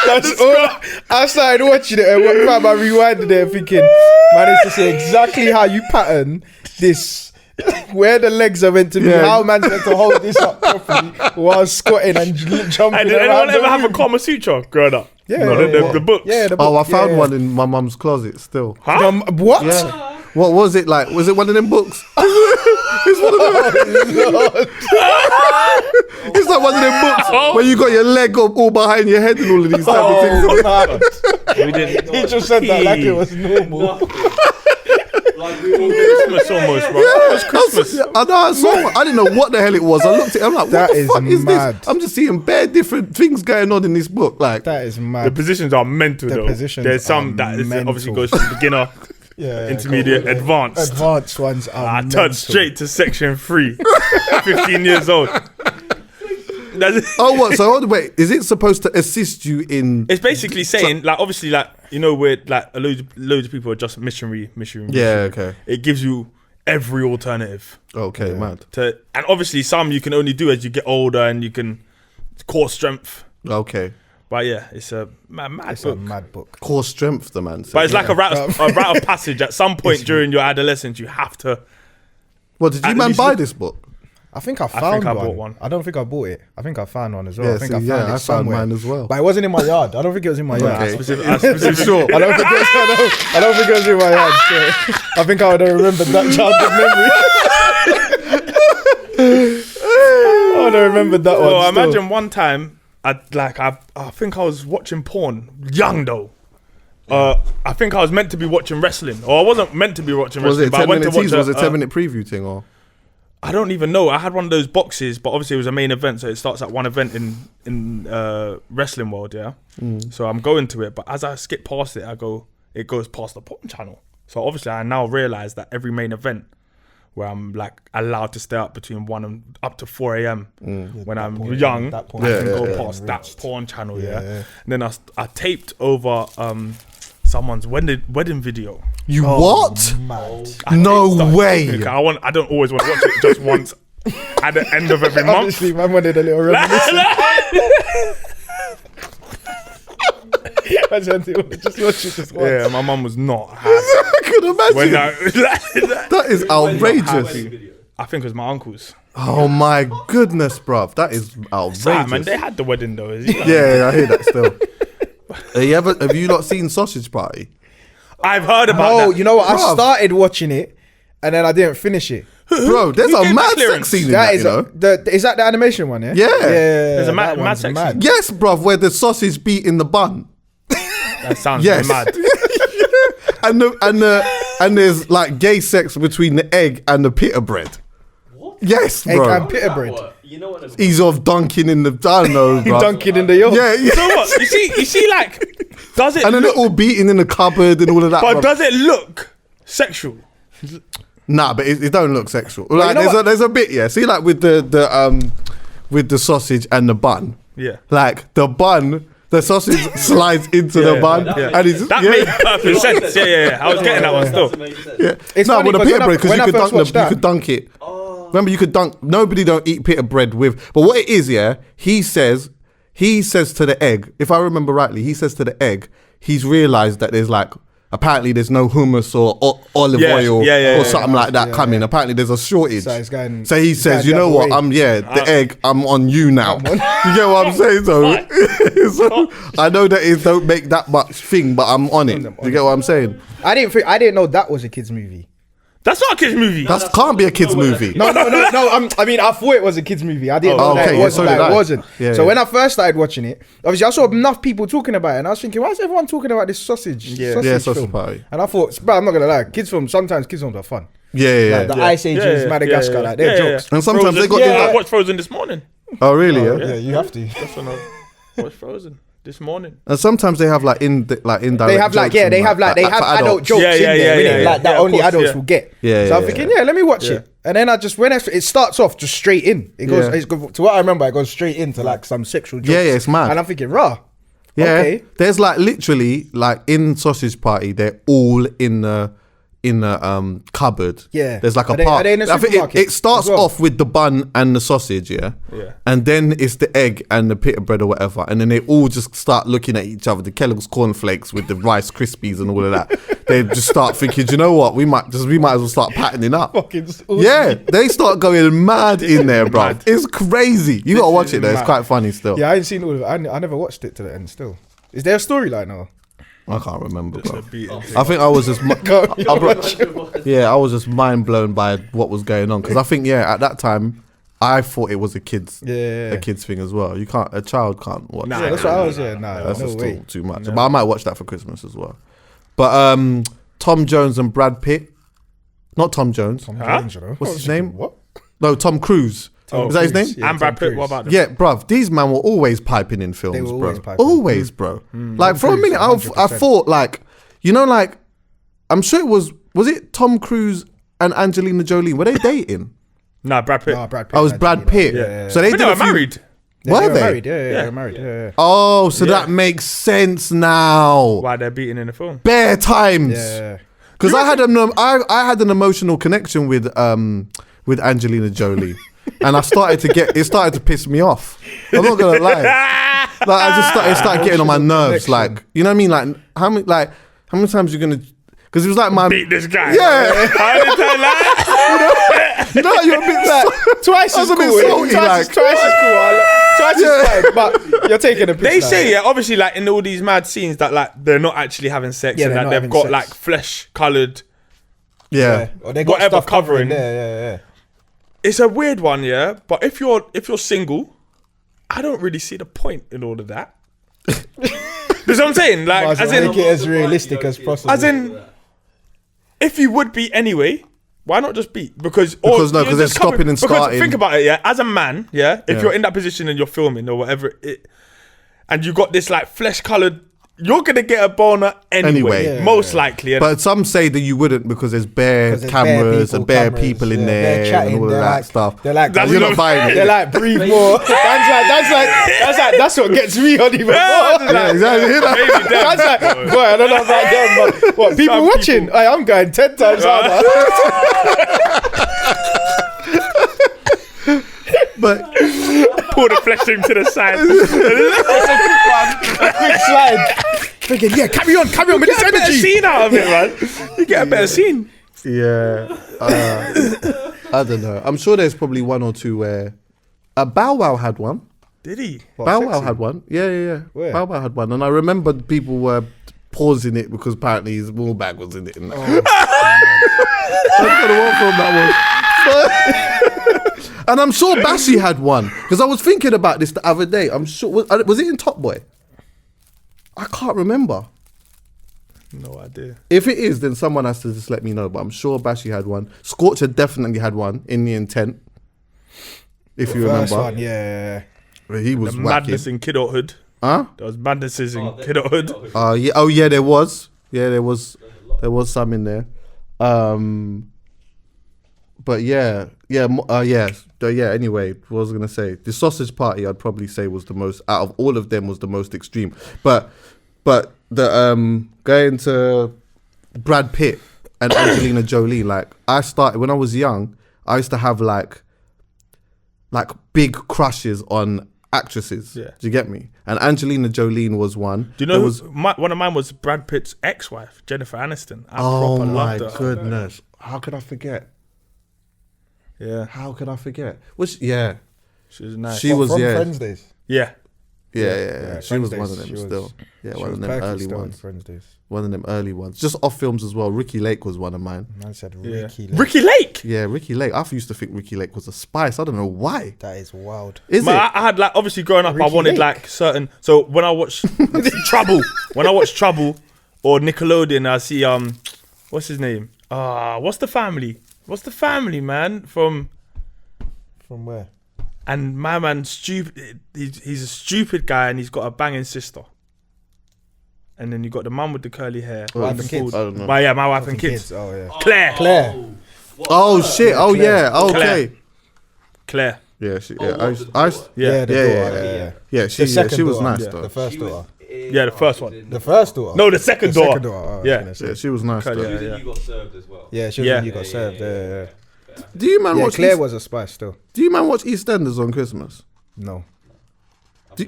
Speaker 3: That's all. I started watching it and one time I rewinded it thinking, man, it's to say exactly how you pattern this. Where the legs are meant to be, how man's meant to hold this up properly while squatting and jumping.
Speaker 2: Hey, did anyone ever have a Kama Sutra growing up?
Speaker 3: Yeah,
Speaker 2: the books.
Speaker 3: Yeah, the book.
Speaker 1: Oh, I found one in my mum's closet still.
Speaker 2: Huh?
Speaker 3: What?
Speaker 1: Yeah. What was it like? Was it one of them books? It's one of them. It's like one of them books where you got your leg up all behind your head and all of these type of things.
Speaker 2: We didn't.
Speaker 3: He just said that like it was normal.
Speaker 4: Like we all
Speaker 2: Christmas almost, bro. It was Christmas.
Speaker 1: I saw one. I didn't know what the hell it was. I looked at it. I'm like, what the fuck is this? I'm just seeing bare different things going on in this book. Like
Speaker 3: that is mad.
Speaker 2: The positions are mental though. There's some that obviously goes from beginner, intermediate, advanced.
Speaker 3: Advanced ones are
Speaker 2: I turned straight to section 3. 15 years old.
Speaker 1: Oh, what? So wait, is it supposed to assist you in?
Speaker 2: It's basically saying, like, obviously, like, you know, where like loads of people are just missionary.
Speaker 1: Yeah, okay.
Speaker 2: It gives you every alternative.
Speaker 1: Okay, mad.
Speaker 2: And obviously, some you can only do as you get older, and you can core strength.
Speaker 1: Okay.
Speaker 2: But yeah, it's a mad book.
Speaker 1: Core strength, the man said.
Speaker 2: But it's like a rite of passage. At some point during your adolescence, you have to.
Speaker 1: Well, did you man buy this book?
Speaker 3: I think I found
Speaker 2: I bought one.
Speaker 3: I don't think I bought it. I think I found one as well.
Speaker 1: Yeah,
Speaker 3: I think I found
Speaker 1: mine as well.
Speaker 3: But it wasn't in my yard. I don't think it was in my yard.
Speaker 1: Okay.
Speaker 2: Sure.
Speaker 3: I don't think it was in my yard. So I think I would have remembered that childhood memory. I would have remembered that one.
Speaker 2: Well, imagine one time, I think I was watching porn, young though. I think I was meant to be watching wrestling, or I wasn't meant to be watching wrestling.
Speaker 1: Was it a 10-minute preview thing, or?
Speaker 2: I don't even know. I had one of those boxes, but obviously it was a main event, so it starts at one event in wrestling world, yeah. So I'm going to it, but as I skip past it, it goes past the porn channel. So obviously I now realise that every main event where I'm like allowed to stay up between 1 and up to 4 a.m. When I'm young, I can go past that porn channel, yeah. And then I taped over someone's wedding video.
Speaker 1: You what?
Speaker 3: Mad.
Speaker 1: No way.
Speaker 2: I don't always want to watch it just once at the end of every month.
Speaker 3: Obviously, man wanted a little reminiscence. Just watch it just once.
Speaker 2: Yeah, my mum was not happy.
Speaker 1: I could imagine. That is outrageous.
Speaker 2: I think it was my uncle's.
Speaker 1: Oh my goodness, bruv. That is outrageous.
Speaker 2: Sad, man. They had the wedding though.
Speaker 1: Yeah, I hear that still. Have you not seen Sausage Party?
Speaker 2: I've heard about that.
Speaker 3: Oh, you know what? I started watching it and then I didn't finish it.
Speaker 1: Bro, there's a mad sex scene in that,
Speaker 3: is is that the animation one, yeah?
Speaker 1: Yeah.
Speaker 2: There's a mad sex scene.
Speaker 1: Yes, bruv, where the sausage beat in the bun.
Speaker 2: That sounds mad.
Speaker 1: and there's like gay sex between the egg and the pita bread.
Speaker 4: What?
Speaker 1: Yes,
Speaker 3: egg
Speaker 1: bro.
Speaker 3: and pita bread.
Speaker 4: You know what?
Speaker 1: He's off dunking in the, I don't know, bro.
Speaker 3: Dunking in the yolk.
Speaker 1: Yeah.
Speaker 2: So what? You see, like, does it?
Speaker 1: And then they're all beating in the cupboard and all of that.
Speaker 2: But
Speaker 1: bro.
Speaker 2: does it look sexual?
Speaker 1: Nah, but it don't look sexual. Like there's a bit, yeah. See, like with the sausage and the bun.
Speaker 2: Yeah.
Speaker 1: Like the bun the sausage slides into the bun, and he's
Speaker 2: That made perfect sense. Yeah. I was getting that one still.
Speaker 1: Yeah.
Speaker 3: It's
Speaker 1: no,
Speaker 3: funny
Speaker 1: with the
Speaker 3: 'cause
Speaker 1: pita
Speaker 3: when I-
Speaker 1: bread, because
Speaker 3: when
Speaker 1: you
Speaker 3: I
Speaker 1: could
Speaker 3: first
Speaker 1: dunk
Speaker 3: watched
Speaker 1: them. You
Speaker 3: that-
Speaker 1: could dunk it. Remember, you could dunk. Nobody don't eat pita bread with. But what it is, he says to the egg. If I remember rightly, he says to the egg, he's realised that there's like. Apparently, there's no hummus or olive oil or something like that coming. Apparently, there's a shortage.
Speaker 3: So,
Speaker 1: He says, you know what? The egg. I'm on you now. You get what I'm saying? So I know that it don't make that much thing, but I'm on it. You get what I'm saying?
Speaker 3: I didn't know that was a kids movie.
Speaker 2: That's not a kids movie.
Speaker 1: That can't be a kids movie.
Speaker 3: No. I mean, I thought it was a kids movie. I didn't know that
Speaker 1: okay,
Speaker 3: it wasn't.
Speaker 1: so did I.
Speaker 3: It wasn't.
Speaker 1: Yeah,
Speaker 3: so
Speaker 1: yeah.
Speaker 3: when I first started watching it, obviously I saw enough people talking about it, and I was thinking, why is everyone talking about this sausage?
Speaker 1: Sausage
Speaker 3: film?
Speaker 1: party.
Speaker 3: And I thought, but I'm not gonna lie, sometimes kids films are fun.
Speaker 1: Yeah.
Speaker 3: Like the Ice Ages, Madagascar, like they're jokes.
Speaker 1: And sometimes
Speaker 2: Frozen.
Speaker 1: they got
Speaker 2: I watched Frozen this morning.
Speaker 1: Oh really?
Speaker 3: Yeah, you have to.
Speaker 2: That's when I watched Frozen this morning.
Speaker 1: And sometimes they have like indirect.
Speaker 3: They have like
Speaker 1: jokes and
Speaker 3: they have
Speaker 1: for
Speaker 3: adult jokes
Speaker 2: Yeah,
Speaker 3: in there, innit?
Speaker 2: yeah.
Speaker 3: Like that
Speaker 2: Yeah, of
Speaker 3: only
Speaker 2: course,
Speaker 3: adults will get.
Speaker 1: Yeah,
Speaker 3: So I'm
Speaker 1: yeah,
Speaker 3: thinking, let me watch it. And then it starts off just straight in. It goes to what I remember. It goes straight into like some sexual jokes.
Speaker 1: Yeah, it's mad.
Speaker 3: And I'm thinking, rah.
Speaker 1: Yeah,
Speaker 3: Okay.
Speaker 1: there's like literally like in Sausage Party, they're all in the cupboard.
Speaker 3: Yeah.
Speaker 1: There's like a
Speaker 3: Are they-
Speaker 1: part.
Speaker 3: are they in the
Speaker 1: I think
Speaker 3: supermarket
Speaker 1: it starts
Speaker 3: as well?
Speaker 1: off with the bun and the sausage, yeah, and then it's the egg and the pita bread or whatever, and then they all just start looking at each other. The Kellogg's cornflakes with the Rice Krispies and all of that. They just start thinking, you know what, we might as well start patterning up. Yeah, they start going mad in there, bro. It's crazy. You gotta watch it though. It's quite funny still.
Speaker 3: Yeah, I ain't seen all of it. I never watched it to the end still. Is there a storyline now?
Speaker 1: I can't remember, bro. I think I was just, I was just mind blown by what was going on because I think, at that time, I thought it was a kids thing as well. A child can't watch.
Speaker 3: Yeah, that's what I was. Nah,
Speaker 1: that's
Speaker 3: no
Speaker 1: just
Speaker 3: way.
Speaker 1: too much. But I might watch that for Christmas as well. But Tom Jones and Brad Pitt, not Tom Jones. What's his name?
Speaker 3: What?
Speaker 1: No, Tom Cruise. Is that his name?
Speaker 2: And Brad Pitt, what about them?
Speaker 1: Yeah, bruv, these man were always piping in films,
Speaker 3: They were
Speaker 1: bro.
Speaker 3: always piping.
Speaker 1: Always, bro. Like, for a
Speaker 3: Cruise,
Speaker 1: minute, I
Speaker 3: 100%.
Speaker 1: thought, like, I'm sure it was it Tom Cruise and Angelina Jolie? Were they dating?
Speaker 2: Nah, Brad Pitt.
Speaker 3: Nah, Brad Pitt.
Speaker 1: I was Brad Pitt.
Speaker 3: Yeah.
Speaker 1: So they
Speaker 2: But
Speaker 1: did
Speaker 2: they were
Speaker 1: a few-
Speaker 2: married.
Speaker 1: Were they?
Speaker 3: married? Yeah, they were married. Yeah.
Speaker 1: Oh, so that makes sense now.
Speaker 2: Why they're beating in the film.
Speaker 1: Bare times.
Speaker 3: Yeah.
Speaker 1: Because I had an emotional connection with Angelina Jolie. And it started to piss me off. I'm not gonna lie. Like it started getting on my nerves.
Speaker 3: Connection.
Speaker 1: Like, you know what I mean? Like how many times you're gonna? Because it was like my
Speaker 2: Beat this guy.
Speaker 1: Yeah.
Speaker 2: How did they lie?
Speaker 1: you know, you're a bit like
Speaker 3: Twice is
Speaker 1: a bit
Speaker 3: cool.
Speaker 1: salty,
Speaker 3: Twice is cool. Twice is fine, but you're taking a piss.
Speaker 2: They
Speaker 3: now.
Speaker 2: say, obviously, like in all these mad scenes that like they're not actually having sex
Speaker 3: Yeah,
Speaker 2: and
Speaker 3: they're
Speaker 2: that
Speaker 3: not
Speaker 2: they've
Speaker 3: having
Speaker 2: got
Speaker 3: sex.
Speaker 2: like flesh coloured.
Speaker 1: yeah.
Speaker 3: Or they got
Speaker 2: Whatever
Speaker 3: stuff covering
Speaker 2: covering.
Speaker 3: there. Yeah.
Speaker 2: It's a weird one, yeah. But if you're single, I don't really see the point in all of that. You know what I'm saying? Like,
Speaker 3: Might as well make it as realistic as possible.
Speaker 2: as in, if you would be anyway, why not just be? Because
Speaker 1: Because
Speaker 2: you're
Speaker 1: there's
Speaker 2: just
Speaker 1: stopping and
Speaker 2: because
Speaker 1: starting.
Speaker 2: think about it, yeah. As a man, yeah, if
Speaker 1: Yeah.
Speaker 2: you're in that position and you're filming or whatever, and you got this like flesh coloured, you're gonna get a boner anyway,
Speaker 1: Anyway.
Speaker 2: most likely.
Speaker 1: But some say that you wouldn't because there's bare
Speaker 3: 'Cause there's
Speaker 1: cameras and bare
Speaker 3: cameras,
Speaker 1: people in
Speaker 3: yeah,
Speaker 1: there
Speaker 3: they're chatting,
Speaker 1: and all of
Speaker 3: they're
Speaker 1: that
Speaker 3: like-
Speaker 1: stuff.
Speaker 3: They're like,
Speaker 2: That's
Speaker 1: You're
Speaker 2: not-
Speaker 1: not buying it.
Speaker 3: they're like, breathe more. That's what gets me on even more.
Speaker 1: Yeah, exactly.
Speaker 2: Maybe them.
Speaker 3: That's like, boy, I don't know about them, but what people
Speaker 2: Some
Speaker 3: watching?
Speaker 2: people-
Speaker 3: I'm going 10 times harder.
Speaker 1: But
Speaker 2: Pull the flesh into the side.
Speaker 3: Quick slide. Thinking, yeah, carry on with this
Speaker 2: Get a better
Speaker 3: energy.
Speaker 2: scene out of it, man. You get a better scene.
Speaker 1: yeah, I don't know. I'm sure there's probably one or two where Bow Wow had one.
Speaker 2: Did he?
Speaker 1: Bow Wow had one. Yeah.
Speaker 3: Where?
Speaker 1: Bow Wow had one, and I remember people were pausing it because apparently his ball bag was in it. And I don't know what film that was. And I'm sure Bassi had one because I was thinking about this the other day. I'm sure was it in Top Boy? I can't remember.
Speaker 2: No idea.
Speaker 1: If it is, then someone has to just let me know. But I'm sure Bassi had one. Scorcher definitely had one in The Intent. If you
Speaker 3: First
Speaker 1: remember,
Speaker 3: one, yeah.
Speaker 1: he was
Speaker 2: The
Speaker 1: whacking.
Speaker 2: madness in kidulthood.
Speaker 1: Huh?
Speaker 2: There was madnesses in kidulthood.
Speaker 1: Yeah. Oh yeah, there was. Yeah, there was some in there. But yeah. Anyway, what was I gonna say? The sausage party, I'd probably say was the most out of all of them was the most extreme. But the going to Brad Pitt and Angelina Jolie, like I started when I was young. I used to have like big crushes on actresses.
Speaker 2: Yeah.
Speaker 1: Do you get me? And Angelina Jolie was one.
Speaker 2: Do you know one of mine was Brad Pitt's ex-wife, Jennifer Aniston. I
Speaker 1: Oh
Speaker 2: proper
Speaker 1: my
Speaker 2: loved her.
Speaker 1: goodness! How could I forget?
Speaker 2: Yeah,
Speaker 1: How could I forget? Yeah.
Speaker 2: she was nice.
Speaker 1: She was
Speaker 3: from
Speaker 1: yeah.
Speaker 3: Friends days.
Speaker 2: Yeah,
Speaker 1: Yeah. She
Speaker 3: Friends
Speaker 1: was
Speaker 3: days,
Speaker 1: one of them
Speaker 3: she was-
Speaker 1: still. Yeah,
Speaker 3: She
Speaker 1: one
Speaker 3: was
Speaker 1: of them
Speaker 3: perky
Speaker 1: early
Speaker 3: still in
Speaker 1: ones.
Speaker 3: Friends days.
Speaker 1: One of them early ones. Just off films as well. Ricky Lake was one of mine.
Speaker 3: Man said
Speaker 2: yeah.
Speaker 3: Ricky. Lake.
Speaker 2: Ricky Lake.
Speaker 1: Yeah, Ricky Lake. I used to think Ricky Lake was a spice. I don't know why.
Speaker 3: That is wild.
Speaker 1: Is
Speaker 2: Man,
Speaker 1: it?
Speaker 2: I had like obviously growing up, I
Speaker 3: Ricky
Speaker 2: wanted
Speaker 3: Lake.
Speaker 2: like certain. So when I watch Trouble, or Nickelodeon, I see what's his name? What's the family? What's the family, man? From
Speaker 3: where?
Speaker 2: and my man stupid. He's a stupid guy and he's got a banging sister. And then you got the mum with the curly hair.
Speaker 3: Wife and kids.
Speaker 1: I don't know.
Speaker 2: My wife and kids.
Speaker 3: Oh yeah.
Speaker 2: Claire.
Speaker 1: Oh shit! Oh yeah! Okay.
Speaker 2: Claire.
Speaker 1: Yeah,
Speaker 2: Yeah.
Speaker 1: yeah. She was
Speaker 3: daughter.
Speaker 1: nice
Speaker 3: Yeah.
Speaker 1: though.
Speaker 3: The first daughter.
Speaker 2: Yeah, the first one.
Speaker 3: The first daughter.
Speaker 2: No, the second door.
Speaker 3: Second daughter. Oh, I was
Speaker 2: Yeah.
Speaker 3: gonna say.
Speaker 1: Yeah, she was nice
Speaker 2: Yeah.
Speaker 1: though.
Speaker 2: Yeah.
Speaker 4: You got served as well.
Speaker 3: Yeah, she was
Speaker 2: Yeah.
Speaker 3: when you got served. Yeah.
Speaker 1: Do you man
Speaker 3: Yeah,
Speaker 1: watch?
Speaker 3: Claire was a spice still.
Speaker 1: Do you man watch EastEnders on Christmas?
Speaker 3: No.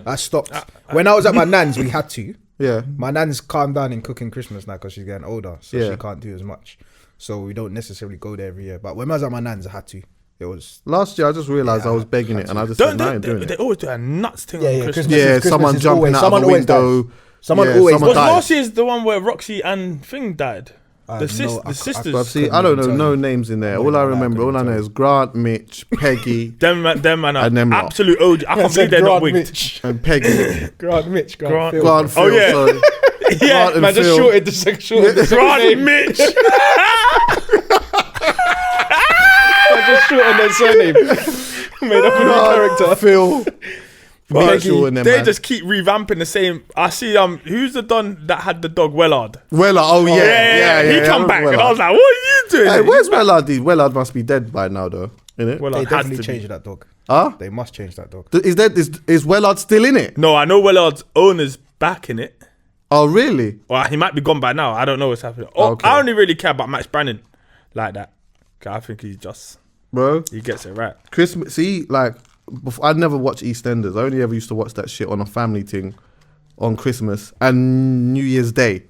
Speaker 3: I stopped. When I was at my nan's, we had to.
Speaker 1: Yeah.
Speaker 3: My nan's calmed down in cooking Christmas now because she's getting older, so
Speaker 1: Yeah.
Speaker 3: she can't do as much. So we don't necessarily go there every year. But when I was at my nan's, I had to. It was
Speaker 1: Last year, I just realised I was begging it, and I just said, "No, I ain't doing
Speaker 2: They
Speaker 1: it."
Speaker 2: always do a nuts thing
Speaker 3: Yeah,
Speaker 2: on
Speaker 3: yeah,
Speaker 2: Christmas.
Speaker 3: Christmas.
Speaker 1: Yeah,
Speaker 3: Christmas
Speaker 1: someone
Speaker 3: is
Speaker 1: jumping
Speaker 3: always-
Speaker 1: out
Speaker 3: someone
Speaker 1: of a
Speaker 3: always
Speaker 1: window.
Speaker 3: dies. Someone
Speaker 1: Yeah,
Speaker 3: always
Speaker 1: someone
Speaker 2: Was
Speaker 3: dies.
Speaker 1: dies.
Speaker 2: last year's the one where Roxy and Thing died? The sisters.
Speaker 1: But see, I don't know no names in there. All I remember, all I know is Grant, Mitch, Peggy,
Speaker 2: Them man are
Speaker 1: And them lot.
Speaker 2: absolute OG. I can't believe they're not wigged.
Speaker 1: and Peggy.
Speaker 3: Grant Mitch.
Speaker 2: Grant-
Speaker 3: Phil.
Speaker 1: Grant, Phil,
Speaker 2: Oh, yeah.
Speaker 1: sorry.
Speaker 2: Yeah,
Speaker 1: Grant and
Speaker 3: Man, just
Speaker 1: Phil.
Speaker 3: shorted the second
Speaker 2: Grant Mitch.
Speaker 3: I just shortened their surname. Made up a new
Speaker 1: Grant,
Speaker 3: character.
Speaker 1: Phil.
Speaker 2: Peggy,
Speaker 1: Marshall and them,
Speaker 2: they
Speaker 1: man.
Speaker 2: just keep revamping the same. I see who's the don that had the dog Wellard?
Speaker 1: Wellard, oh yeah.
Speaker 2: He
Speaker 1: I
Speaker 2: come
Speaker 1: remember
Speaker 2: back and I
Speaker 1: Wellard.
Speaker 2: was like, what are you doing?
Speaker 1: Hey, where's Wellard? Wellard must be dead by now, though. Innit?
Speaker 2: Wellard
Speaker 3: They
Speaker 2: has
Speaker 3: definitely
Speaker 2: to
Speaker 3: changed
Speaker 2: be.
Speaker 3: that dog.
Speaker 1: Huh?
Speaker 3: They must change that dog.
Speaker 1: Is Wellard still in it?
Speaker 2: No, I know Wellard's owner's back in it.
Speaker 1: Oh, really?
Speaker 2: Or he might be gone by now. I don't know what's happening. Oh,
Speaker 1: Okay.
Speaker 2: I only really care about Max Brannon like that. 'Cause I think
Speaker 1: Bro,
Speaker 2: he gets it right.
Speaker 1: Christmas. See, like, before, I'd never watch EastEnders. I only ever used to watch that shit on a family thing on Christmas and New Year's Day.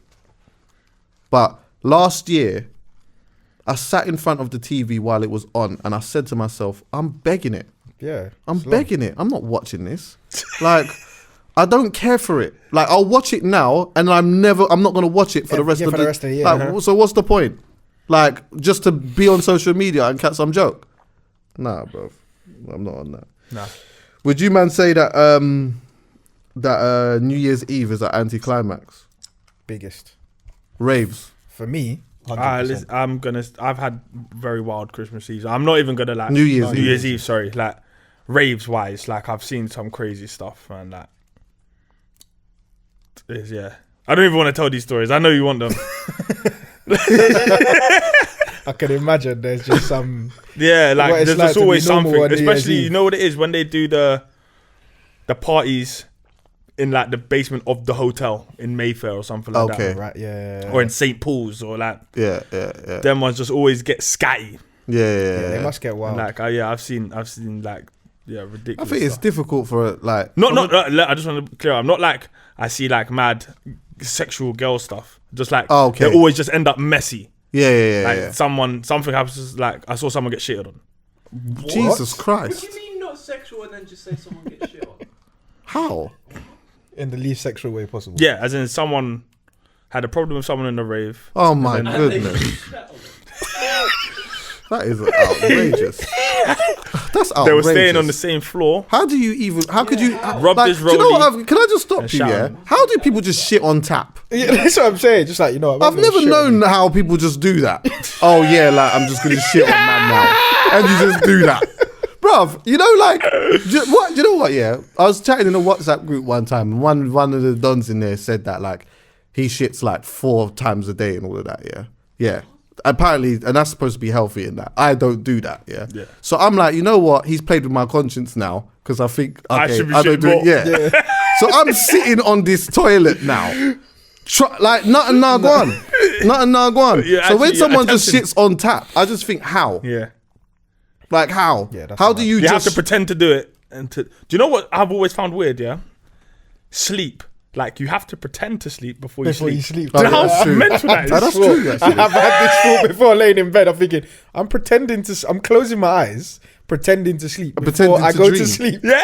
Speaker 1: But last year, I sat in front of the TV while it was on and I said to myself, I'm begging it.
Speaker 3: Yeah.
Speaker 1: I'm
Speaker 3: it's long.
Speaker 1: begging it. I'm not watching this. Like, I don't care for it. Like, I'll watch it now and I'm not going to watch it for the rest
Speaker 3: Yeah,
Speaker 1: of
Speaker 3: for the rest of the year.
Speaker 1: Like, so what's the point? Like, just to be on social media and catch some joke? Nah, bro. I'm not on that.
Speaker 2: Nah.
Speaker 1: Would you man say that New Year's Eve is an anticlimax?
Speaker 3: Biggest.
Speaker 1: Raves.
Speaker 3: For me, 100%.
Speaker 2: I've had very wild Christmas Eve. I'm not even gonna like
Speaker 1: New Year's
Speaker 2: Eve. Sorry, like raves wise, like I've seen some crazy stuff and like, yeah. I don't even want to tell these stories. I know you want them.
Speaker 3: I can imagine there's just some.
Speaker 2: Yeah, like
Speaker 3: What it's
Speaker 2: there's
Speaker 3: like
Speaker 2: just
Speaker 3: to be
Speaker 2: always
Speaker 3: normal
Speaker 2: something.
Speaker 3: on New Year's
Speaker 2: Especially
Speaker 3: Eve.
Speaker 2: you know what it is when they do the parties in like the basement of the hotel in Mayfair or something like
Speaker 1: Okay.
Speaker 2: that.
Speaker 3: Right, yeah.
Speaker 2: Or in St. Paul's or like
Speaker 1: Yeah.
Speaker 2: them ones just always get scatty.
Speaker 3: Yeah, they must get
Speaker 2: And
Speaker 3: wild.
Speaker 2: like I've seen like ridiculous.
Speaker 1: I think it's
Speaker 2: stuff.
Speaker 1: difficult for like.
Speaker 2: Not. I just want to clear. I'm not like I see like mad sexual girl stuff. Just like
Speaker 1: Oh, okay.
Speaker 2: they always just end up messy.
Speaker 1: Yeah.
Speaker 2: Like something happens. Just like I saw someone get shitted on.
Speaker 1: Jesus
Speaker 4: What
Speaker 1: Christ.
Speaker 4: do you mean not sexual and then just say someone gets shit on?
Speaker 1: How?
Speaker 3: In the least sexual way possible.
Speaker 2: Yeah, as in someone had a problem with someone in the rave.
Speaker 1: Oh my
Speaker 2: And
Speaker 1: goodness. That is outrageous. That's outrageous.
Speaker 2: They were staying on the same floor.
Speaker 1: How do you even? How could you?
Speaker 2: Rub this
Speaker 1: do you know
Speaker 2: rollie
Speaker 1: what? Can I just stop
Speaker 2: and
Speaker 1: you?
Speaker 2: shout.
Speaker 1: Yeah. How do people just shit on tap?
Speaker 3: Yeah, that's what I'm saying. Just like, you know,
Speaker 1: I've never known how people just do that. Oh yeah, like I'm just gonna shit on man now, and you just do that, bruv. You know, like what? You know what? Yeah, I was chatting in a WhatsApp group one time, and one of the dons in there said that like he shits like 4 times a day and all of that. Yeah, Apparently, and that's supposed to be healthy in that. I don't do that, yeah.
Speaker 2: Yeah.
Speaker 1: So I'm like, you know what? He's played with my conscience now because I think, okay,
Speaker 2: I should be
Speaker 1: I don't do it.
Speaker 2: shitting
Speaker 1: Yeah. So I'm sitting on this toilet now. Like, nothing Nagwan. Nothing Nagwan.
Speaker 2: Yeah,
Speaker 1: So when
Speaker 2: actually,
Speaker 1: someone just
Speaker 2: attempting.
Speaker 1: shits on tap, I just think, how?
Speaker 2: Yeah.
Speaker 1: Like, how?
Speaker 3: Yeah, that's
Speaker 1: how
Speaker 3: mad.
Speaker 1: do you
Speaker 2: You have
Speaker 1: just...
Speaker 2: to pretend to do it. Do you know what I've always found weird, yeah? Sleep. Like, you have to pretend to sleep before you sleep.
Speaker 1: Oh,
Speaker 2: Do you know
Speaker 1: that's
Speaker 2: how
Speaker 1: true.
Speaker 2: mental that is?
Speaker 1: That's true,
Speaker 3: I
Speaker 1: actually.
Speaker 3: have had this thought before laying in bed. I'm thinking, I'm closing my eyes, pretending to sleep before
Speaker 1: Pretending
Speaker 3: I
Speaker 1: to
Speaker 3: go
Speaker 1: dream.
Speaker 3: to sleep.
Speaker 2: Yeah.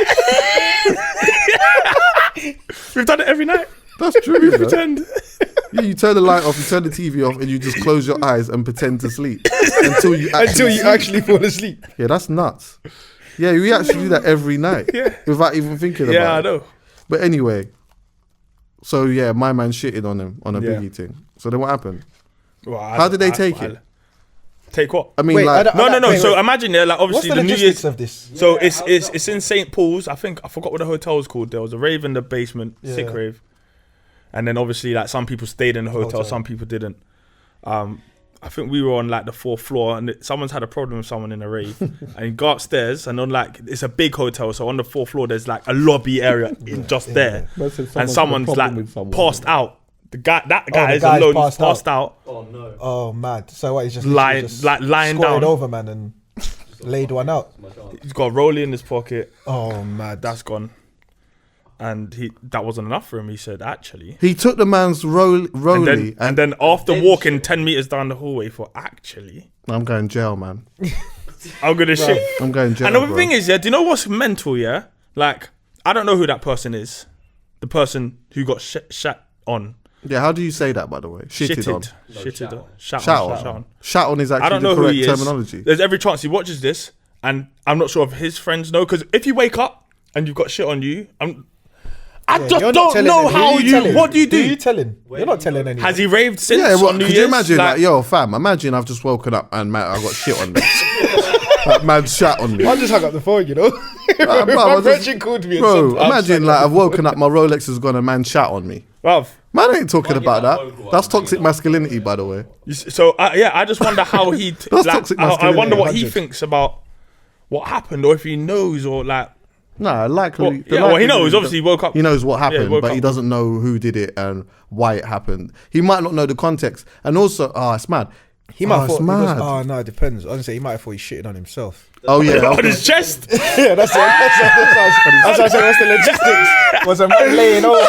Speaker 2: We've done it every night.
Speaker 1: That's true, you know.
Speaker 2: Pretend.
Speaker 1: Yeah, you turn the light off, you turn the TV off, and you just close your eyes and pretend to sleep until you
Speaker 3: Actually fall asleep.
Speaker 1: Yeah, that's nuts. Yeah, we actually do that every night.
Speaker 2: Yeah.
Speaker 1: Without even thinking about it.
Speaker 2: Yeah, I know.
Speaker 1: But anyway, so yeah, my man shitted on him on a
Speaker 2: Yeah.
Speaker 1: biggie thing. So then what happened?
Speaker 2: Well,
Speaker 1: How did they take it?
Speaker 2: Take what?
Speaker 1: I mean,
Speaker 3: Wait,
Speaker 1: like,
Speaker 2: No.
Speaker 3: wait,
Speaker 2: So
Speaker 3: wait.
Speaker 2: imagine there, like
Speaker 3: What's
Speaker 2: obviously
Speaker 3: the
Speaker 2: the New
Speaker 3: logistics
Speaker 2: Year's.
Speaker 3: of this?
Speaker 2: So
Speaker 4: Yeah,
Speaker 2: it's in St. Paul's. I forgot what the hotel was called. There was a rave in the basement, sick
Speaker 3: Yeah.
Speaker 2: rave, and then obviously like some people stayed in the hotel, some people didn't. I think we were on like the 4th floor, and someone's had a problem with someone in a rave, and you go upstairs, and on like it's a big hotel, so on the 4th floor there's like a lobby area just there, and someone's like passed out. That guy is
Speaker 3: guy's
Speaker 2: alone,
Speaker 3: passed
Speaker 2: passed out,
Speaker 4: Oh no.
Speaker 3: Oh, mad. So what, he's just
Speaker 2: lying
Speaker 3: squatted
Speaker 2: down.
Speaker 3: over, man, and laid one out.
Speaker 4: My chance.
Speaker 2: He's got a rollie in his pocket.
Speaker 3: Oh, mad.
Speaker 2: That's gone. And that wasn't enough for him. He said, actually.
Speaker 1: he took the man's rollie
Speaker 2: And then after walking 10 meters down the hallway for actually,
Speaker 1: I'm going jail, man.
Speaker 2: I'm gonna shit.
Speaker 1: I'm going jail.
Speaker 2: And the
Speaker 1: bro.
Speaker 2: thing is, yeah, do you know what's mental? Yeah, like I don't know who that person is. The person who got shat on,
Speaker 1: Yeah, how do you say that, by the way? Shitted on.
Speaker 2: shitted on,
Speaker 1: Shout
Speaker 2: shat
Speaker 1: on.
Speaker 2: on.
Speaker 1: Shout on is
Speaker 2: I
Speaker 1: actually
Speaker 2: don't
Speaker 1: the
Speaker 2: know who
Speaker 1: correct
Speaker 2: he is.
Speaker 1: terminology.
Speaker 2: There's every chance he watches this, and I'm not sure if his friends know. Because if you wake up and you've got shit on you, I
Speaker 3: You're
Speaker 2: just
Speaker 3: not
Speaker 2: don't
Speaker 3: telling
Speaker 2: know
Speaker 3: him.
Speaker 2: how
Speaker 3: Who
Speaker 2: you.
Speaker 3: telling?
Speaker 2: What do you
Speaker 3: Who
Speaker 2: do?
Speaker 3: you telling? You're not telling anyone.
Speaker 2: Has he raved since?
Speaker 1: Yeah, well,
Speaker 2: on New
Speaker 1: could you
Speaker 2: Year's?
Speaker 1: imagine, like, yo, fam, imagine I've just woken up and man, I got shit on me. That man shat on me.
Speaker 3: I just hung up the phone, you know.
Speaker 1: Bro,
Speaker 3: My
Speaker 1: I just-
Speaker 3: virgin called me. and
Speaker 1: Bro,
Speaker 3: said,
Speaker 1: imagine like I've woken up, my Rolex has gone and man shat on me.
Speaker 2: Bruv.
Speaker 1: Man ain't talking
Speaker 4: Might
Speaker 1: about
Speaker 4: get that
Speaker 1: that.
Speaker 4: phone call
Speaker 1: That's
Speaker 4: out,
Speaker 1: toxic
Speaker 4: maybe
Speaker 1: masculinity, by the way.
Speaker 2: So I just wonder how he.
Speaker 1: That's toxic
Speaker 2: I
Speaker 1: masculinity,
Speaker 2: wonder what he
Speaker 3: 100.
Speaker 2: thinks about what happened, or if he knows, or like.
Speaker 1: Nah, likely.
Speaker 2: Well,
Speaker 1: the
Speaker 2: yeah, well, he
Speaker 1: likelihood
Speaker 2: knows.
Speaker 1: is
Speaker 2: Obviously, he woke up.
Speaker 1: He knows what
Speaker 2: Yeah, he
Speaker 1: happened,
Speaker 2: woke
Speaker 1: but he
Speaker 2: up.
Speaker 1: doesn't know who did it and why it happened. He might not know the context. And also, it's mad.
Speaker 3: He might
Speaker 1: Oh,
Speaker 3: have
Speaker 1: it's
Speaker 3: thought.
Speaker 1: mad.
Speaker 3: Oh no, it depends. Honestly, he might have thought he shitted on himself.
Speaker 1: Oh, yeah.
Speaker 2: On
Speaker 1: Okay.
Speaker 2: his chest.
Speaker 3: Yeah, that's it. That's what I said. What's the logistics? Was a man laying over?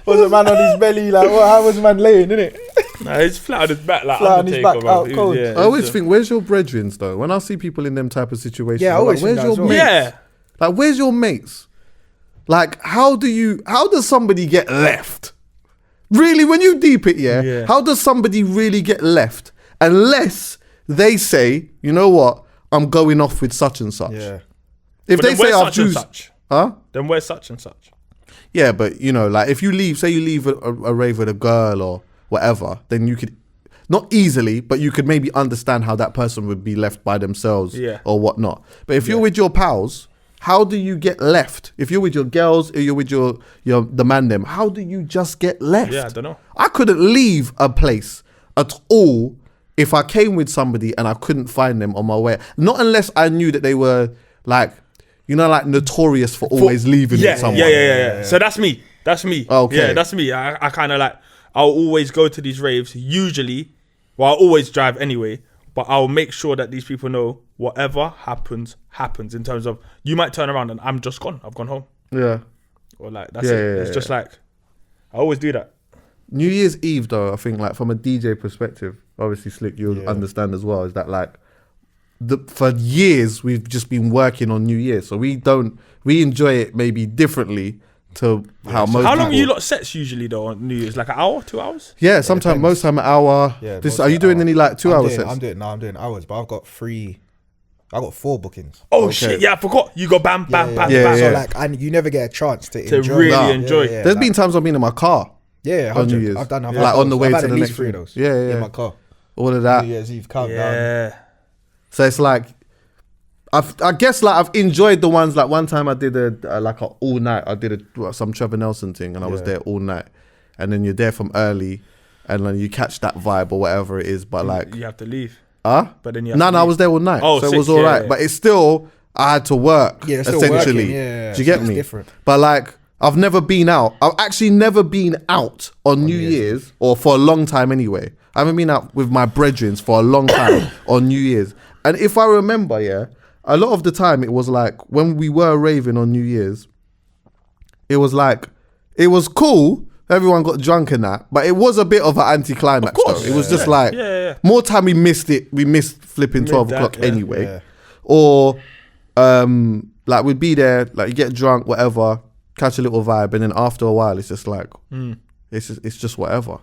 Speaker 3: Was a man on his belly? Like, what? How was a man laying? Innit?
Speaker 2: Nah, he's flat on his back, like
Speaker 3: Flat on his
Speaker 2: Undertaker,
Speaker 3: back,
Speaker 2: bro.
Speaker 3: out
Speaker 2: He was-
Speaker 3: cold.
Speaker 2: yeah,
Speaker 1: I always
Speaker 2: he's a-
Speaker 1: think, where's your brethrens, though? When I see people in them type of situations,
Speaker 3: Yeah, I
Speaker 1: I'm
Speaker 3: always
Speaker 1: like,
Speaker 3: think
Speaker 1: where's
Speaker 3: that
Speaker 1: your
Speaker 3: as well.
Speaker 1: mates?
Speaker 2: Yeah.
Speaker 1: Like, where's your mates? Like, how does somebody get left? Really, when you deep it,
Speaker 2: Yeah.
Speaker 1: how does somebody really get left? Unless they say, you know what, I'm going off with such and such.
Speaker 3: Yeah.
Speaker 1: If
Speaker 2: But
Speaker 1: they
Speaker 2: then
Speaker 1: say
Speaker 2: where's
Speaker 1: I've
Speaker 2: such and
Speaker 1: choose,
Speaker 2: such?
Speaker 1: huh?
Speaker 2: Then where's such and such?
Speaker 1: Yeah, but you know, like if you leave, say you leave a rave with a girl or whatever, then you could, not easily, but you could maybe understand how that person would be left by themselves
Speaker 2: Yeah.
Speaker 1: or whatnot. But if you're with your pals, how do you get left? If you're with your girls, or you're with the man them, how do you just get left?
Speaker 2: Yeah, I don't know.
Speaker 1: I couldn't leave a place at all if I came with somebody and I couldn't find them on my way. Not unless I knew that they were like, you know, like notorious for always leaving
Speaker 2: Yeah,
Speaker 1: with someone.
Speaker 2: yeah. So that's me. That's me.
Speaker 1: Okay.
Speaker 2: Yeah, that's me. I kind of like, I'll always go to these raves. Usually, well, I'll always drive anyway, but I'll make sure that these people know whatever happens, happens in terms of you might turn around and I'm just gone. I've gone home.
Speaker 1: Yeah.
Speaker 2: Or like, that's
Speaker 1: Yeah,
Speaker 2: it.
Speaker 1: yeah,
Speaker 2: It's
Speaker 1: yeah.
Speaker 2: just like, I always do that.
Speaker 1: New Year's Eve, though, I think, like, from a DJ perspective, obviously, Slick, you'll understand as well, is that, like, for years, we've just been working on New Year's. So we enjoy it maybe differently to how most
Speaker 2: How long are
Speaker 1: people-
Speaker 2: you lot sets usually though on New Year's? Like an hour, 2 hours?
Speaker 1: Yeah, sometimes, most time an hour.
Speaker 3: Yeah,
Speaker 1: This,
Speaker 3: most
Speaker 1: are you
Speaker 3: of
Speaker 1: doing
Speaker 3: the
Speaker 1: any, like, 2 hour sets?
Speaker 3: I'm doing hours, but I've got 4 bookings.
Speaker 2: Oh shit! Yeah, I forgot. You go bam, bam, bam,
Speaker 1: yeah,
Speaker 2: bam.
Speaker 3: So
Speaker 1: yeah.
Speaker 3: like, and you never get a chance to
Speaker 2: To
Speaker 3: enjoy.
Speaker 2: really
Speaker 3: Nah.
Speaker 2: enjoy.
Speaker 1: There's been times I've been in my car
Speaker 3: Yeah,
Speaker 1: on New
Speaker 3: 100.
Speaker 1: Year's.
Speaker 3: I've done. I've
Speaker 1: like,
Speaker 3: had
Speaker 1: on the
Speaker 3: those.
Speaker 1: way
Speaker 3: I've
Speaker 1: to
Speaker 3: had
Speaker 1: the
Speaker 3: at least
Speaker 1: next
Speaker 3: 3 of
Speaker 1: one.
Speaker 3: those.
Speaker 1: Yeah, yeah.
Speaker 3: In my car.
Speaker 1: All of that.
Speaker 3: New Year's Eve countdown.
Speaker 2: Yeah.
Speaker 1: So it's like, I guess like I've enjoyed the ones, like one time I did a all night, I did some Trevor Nelson thing and I was there all night. And then you're there from early and then you catch that vibe or whatever it is. But like,
Speaker 2: you have to leave.
Speaker 1: But
Speaker 2: then you
Speaker 1: no, I was there all night, so it was all right. But it's still, I had to work essentially. Do you get me?
Speaker 3: Different.
Speaker 1: But like, I've never been out. I've actually never been out on New Year's, or for a long time anyway. I haven't been out with my brethren for a long time on New Year's. And if I remember, a lot of the time it was like when we were raving on New Year's, it was like, it was cool. Everyone got drunk and that, but it was a bit of an anticlimax though. It was just like, more time we missed it. We missed flipping 12 o'clock anyway. Yeah. Or like we'd be there, like you get drunk, whatever, catch a little vibe, and then after a while it's just like, it's just whatever.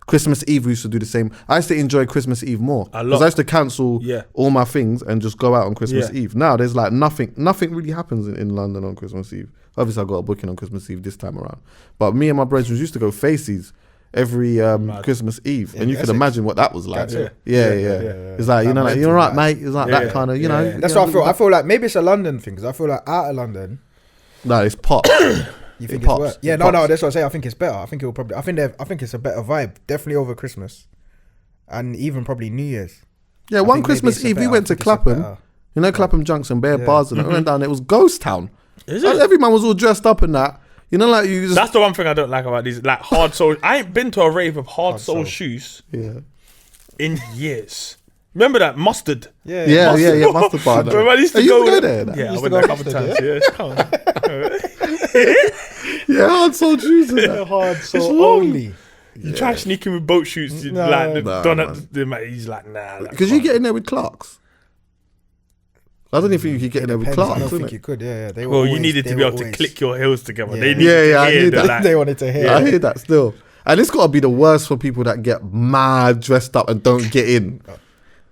Speaker 1: Christmas Eve we used to do the same. I used to enjoy Christmas Eve more because I used to cancel all my things and just go out on Christmas Eve. Now there's like nothing really happens in London on Christmas Eve. Obviously I got a booking on Christmas Eve this time around, but me and my brothers used to go Faces every Christmas Eve, and you can imagine what that was like. Yeah. It's like, you know, like, you're right, mate. It's like that kind of, you know.
Speaker 3: That's what I feel. I feel like maybe it's a London thing, because I feel like out of London,
Speaker 1: no, it's pop.
Speaker 3: You think it's worse? Yeah, no, that's what I say. I think it's better. I think it will probably. I think it's a better vibe. Definitely over Christmas, and even probably New Year's.
Speaker 1: Yeah, one Christmas Eve we went to Clapham. You know, Clapham Junction, bare bars, and we went down. It was ghost town.
Speaker 2: Is it?
Speaker 1: Every man was all dressed up and that. You know, like you just.
Speaker 2: That's the one thing I don't like about these, like hard sole. I ain't been to a rave of hard sole shoes. In years. Remember that mustard?
Speaker 1: Yeah, mustard bar.
Speaker 2: Remember I used to go there. Yeah, I went there a couple times. Yeah, come on.
Speaker 1: Yeah, hard sole shoes.
Speaker 3: Hard sole only.
Speaker 2: You try sneaking with boat shoots, he's like, nah.
Speaker 1: Because you get in there with Clarks. I don't even think you could get in there with Clarks.
Speaker 3: I don't think you could. Yeah.
Speaker 2: You needed to be able to click your heels together. They needed
Speaker 1: I knew that.
Speaker 3: They wanted to hear.
Speaker 1: I hear that still. And it's got to be the worst for people that get mad dressed up and don't get in.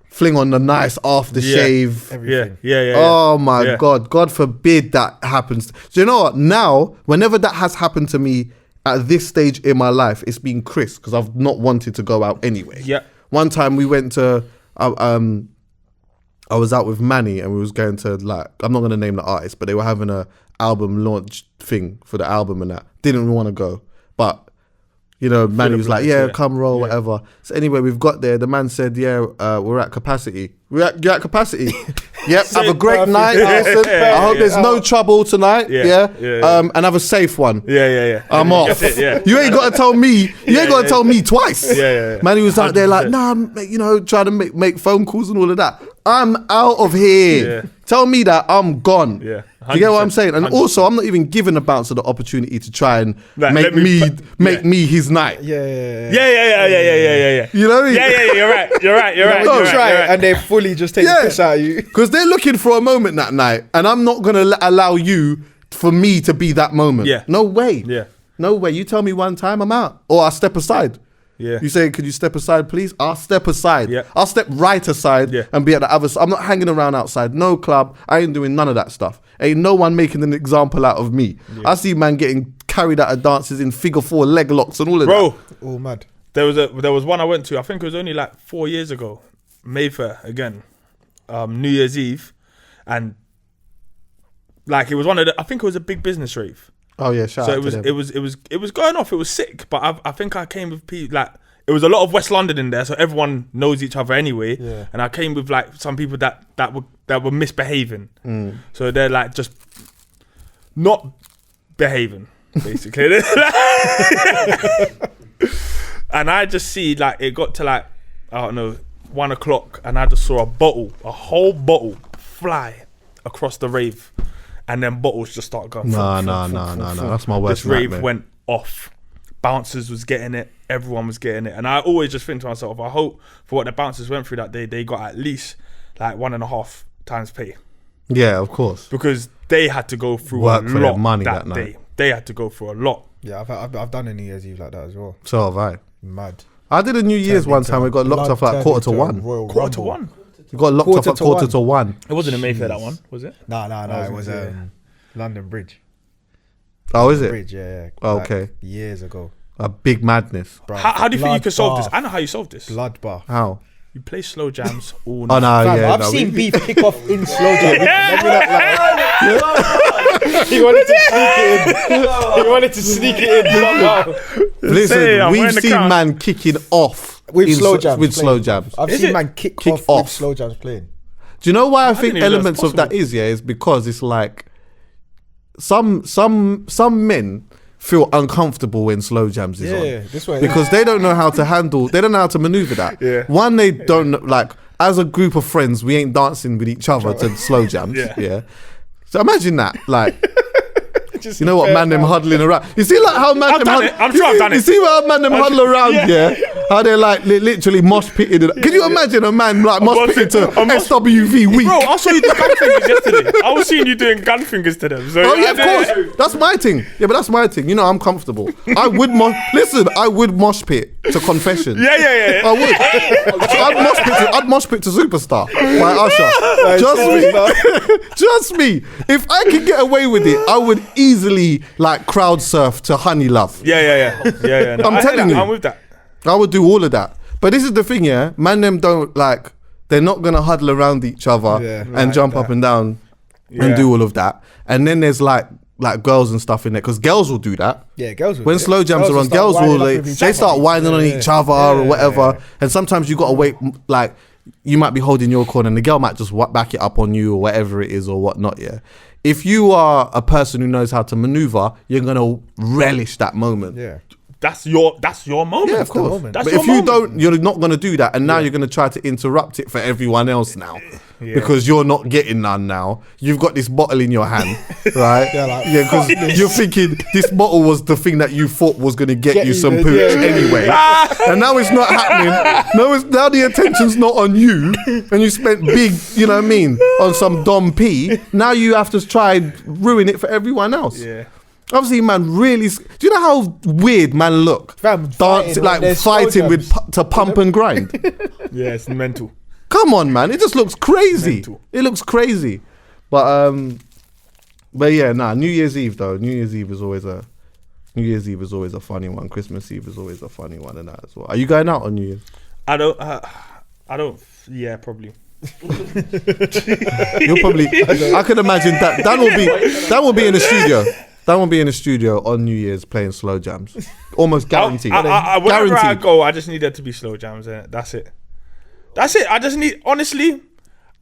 Speaker 1: Fling on the nice aftershave.
Speaker 3: Everything.
Speaker 2: Yeah.
Speaker 1: Oh my God. God forbid that happens. Do you know what? Now, whenever that has happened to me at this stage in my life, it's been Chris, because I've not wanted to go out anyway.
Speaker 2: Yeah.
Speaker 1: One time we went to, I was out with Manny and we was going to, like, I'm not going to name the artist, but they were having a album launch thing for the album and that. Didn't want to go. But, you know, Manny was like, come roll, whatever. So anyway, we've got there. The man said, we're at capacity. You're at capacity. Yep, have a great night, Alison. I hope there's no trouble tonight. And have a safe one.
Speaker 2: Yeah.
Speaker 1: I'm off. You ain't got to tell me. You ain't got to tell me twice. Manny was out there like, you know, trying to make phone calls and all of that. I'm out of here. Tell me that I'm gone. Do you get what I'm saying? And 100%. Also, I'm not even giving the bouncer the opportunity to try and make me his night.
Speaker 2: Yeah.
Speaker 1: You know what I mean?
Speaker 2: Yeah. You're right.
Speaker 3: Don't try it, and they fully just take the piss out of you.
Speaker 1: Because they're looking for a moment that night, and I'm not gonna allow for me to be that moment. No way. No way. You tell me one time, I'm out, or I step aside. You say, could you step aside, please? I'll step aside. I'll step right aside and be at the other side. I'm not hanging around outside. No club. I ain't doing none of that stuff. Ain't no one making an example out of me. I see man getting carried out of dances in figure 4 leg locks and all of that.
Speaker 3: Bro, all mad.
Speaker 2: There was one I went to, I think it was only like 4 years ago. Mayfair again. New Year's Eve. And like it was I think it was a big business rave.
Speaker 1: Oh yeah, shout out to them.
Speaker 2: It was going off. It was sick, but I think I came with people like it was a lot of West London in there, so everyone knows each other anyway. And I came with like some people that were misbehaving, so they're like just not behaving basically. And I just see like it got to like I don't know 1 o'clock, and I just saw a whole bottle fly across the rave. And then bottles just start going.
Speaker 1: No. That's my worst.
Speaker 2: This rave went off. Bouncers was getting it. Everyone was getting it. And I always just think to myself, I hope for what the bouncers went through that day, they got at least like 1.5 times pay.
Speaker 1: Yeah, of course.
Speaker 2: Because they had to go through
Speaker 1: work
Speaker 2: a
Speaker 1: for
Speaker 2: lot
Speaker 1: their money
Speaker 2: that
Speaker 1: night.
Speaker 2: day. They had to go through a lot.
Speaker 3: Yeah, I've done a New Year's Eve like that as well.
Speaker 1: So have I.
Speaker 3: Mad.
Speaker 1: I did a New Year's one time. We got locked up at 1:45.
Speaker 2: Quarter to one.
Speaker 1: We got locked up at 1:45.
Speaker 2: It wasn't in Mayfair that one, was it?
Speaker 3: No. It was London Bridge.
Speaker 1: Oh, is it?
Speaker 3: Bridge, yeah.
Speaker 1: Oh,
Speaker 3: like
Speaker 1: okay.
Speaker 3: Years ago.
Speaker 1: A big madness.
Speaker 3: Bruv,
Speaker 2: how do you think you could solve this? I know how you solve this.
Speaker 3: Bloodbath.
Speaker 1: How?
Speaker 2: You play slow jams all night.
Speaker 1: Oh no,
Speaker 3: Fam, I've seen beef kick off in slow jam. He wanted to sneak it in. He wanted to sneak it in somehow.
Speaker 1: Listen, we've seen man kicking off
Speaker 3: With slow jams. I've
Speaker 2: Is
Speaker 3: seen
Speaker 2: it?
Speaker 3: man kick
Speaker 1: Kick
Speaker 3: off with
Speaker 1: off.
Speaker 3: slow jams playing.
Speaker 1: Do you know why I think
Speaker 2: didn't even know
Speaker 1: elements
Speaker 2: it's
Speaker 1: of that
Speaker 2: possible.
Speaker 1: is, is because it's like some men feel uncomfortable when slow jams is on.
Speaker 3: Yeah, this way.
Speaker 1: Because they don't know how to handle, they don't know how to maneuver that.
Speaker 2: Yeah.
Speaker 1: One, they don't know, like, as a group of friends, we ain't dancing with each other to slow jams.
Speaker 2: Yeah.
Speaker 1: So imagine that, like,
Speaker 3: Just
Speaker 1: you know what, man, them huddling around. You see, like, how man
Speaker 2: I've
Speaker 1: them
Speaker 2: done it. I'm sure I've done
Speaker 1: You
Speaker 2: it.
Speaker 1: see how man them huddle around, how they're like literally mosh pitting. Can you imagine a man like mosh pitting to SWV week?
Speaker 2: Bro, I saw you do gun fingers yesterday. I was seeing you doing gun fingers to them. So
Speaker 1: Oh yeah, of course. That's my thing. Yeah, but that's my thing. You know, I'm comfortable. I would mosh pit to Confession.
Speaker 2: Yeah.
Speaker 1: I would. I'd mosh pit to Superstar by Usher. Just me. If I could get away with it, I would easily like crowd surf to Honey Love.
Speaker 2: Yeah. No,
Speaker 1: I'm telling you.
Speaker 2: I'm with that.
Speaker 1: I would do all of that. But this is the thing, man, them don't like. They're not gonna huddle around each other and
Speaker 3: like
Speaker 1: jump
Speaker 3: that.
Speaker 1: up and down
Speaker 2: Yeah.
Speaker 1: and do all of that. And then there's like girls and stuff in there because girls will do that.
Speaker 3: Yeah, girls will.
Speaker 1: When slow jams are on, girls will they start whining on each other or whatever. And sometimes you gotta wait, like you might be holding your corner and the girl might just back it up on you or whatever it is or whatnot. Yeah. If you are a person who knows how to maneuver, you're gonna relish that moment.
Speaker 3: Yeah.
Speaker 2: That's your moment.
Speaker 1: Yeah, of course.
Speaker 3: moment.
Speaker 2: That's
Speaker 1: But
Speaker 2: your
Speaker 1: if you
Speaker 2: moment.
Speaker 1: don't, you're not going to do that. And now you're going to try to interrupt it for everyone else now.
Speaker 2: Yeah.
Speaker 1: Because you're not getting none now. You've got this bottle in your hand, right?
Speaker 3: like,
Speaker 1: Because you're thinking this bottle was the thing that you thought was going to get you some
Speaker 3: the-
Speaker 1: pooch
Speaker 3: yeah.
Speaker 1: anyway. And now it's not happening. Now the attention's not on you. And you spent big, you know what I mean, on some Dom P. Now you have to try and ruin it for everyone else.
Speaker 2: Yeah.
Speaker 1: Obviously, man, really. Do you know how weird man look?
Speaker 3: Fam,
Speaker 1: Dancing, like
Speaker 3: there's slow
Speaker 1: fighting with
Speaker 3: jams.
Speaker 1: to pump and grind.
Speaker 2: Yeah, it's mental.
Speaker 1: Come on, man, it just looks crazy.
Speaker 2: Mental.
Speaker 1: It looks crazy. But yeah, nah. New Year's Eve though. New Year's Eve is always a funny one. Christmas Eve is always a funny one, and that as well. Are you going out on New Year's?
Speaker 2: I don't. Yeah, probably.
Speaker 1: You'll probably. I can imagine that. That will be in the studio. That won't be in the studio on New Year's playing slow jams. Almost guaranteed.
Speaker 2: Whenever I go, I just need there to be slow jams in it. That's it. I just need, honestly,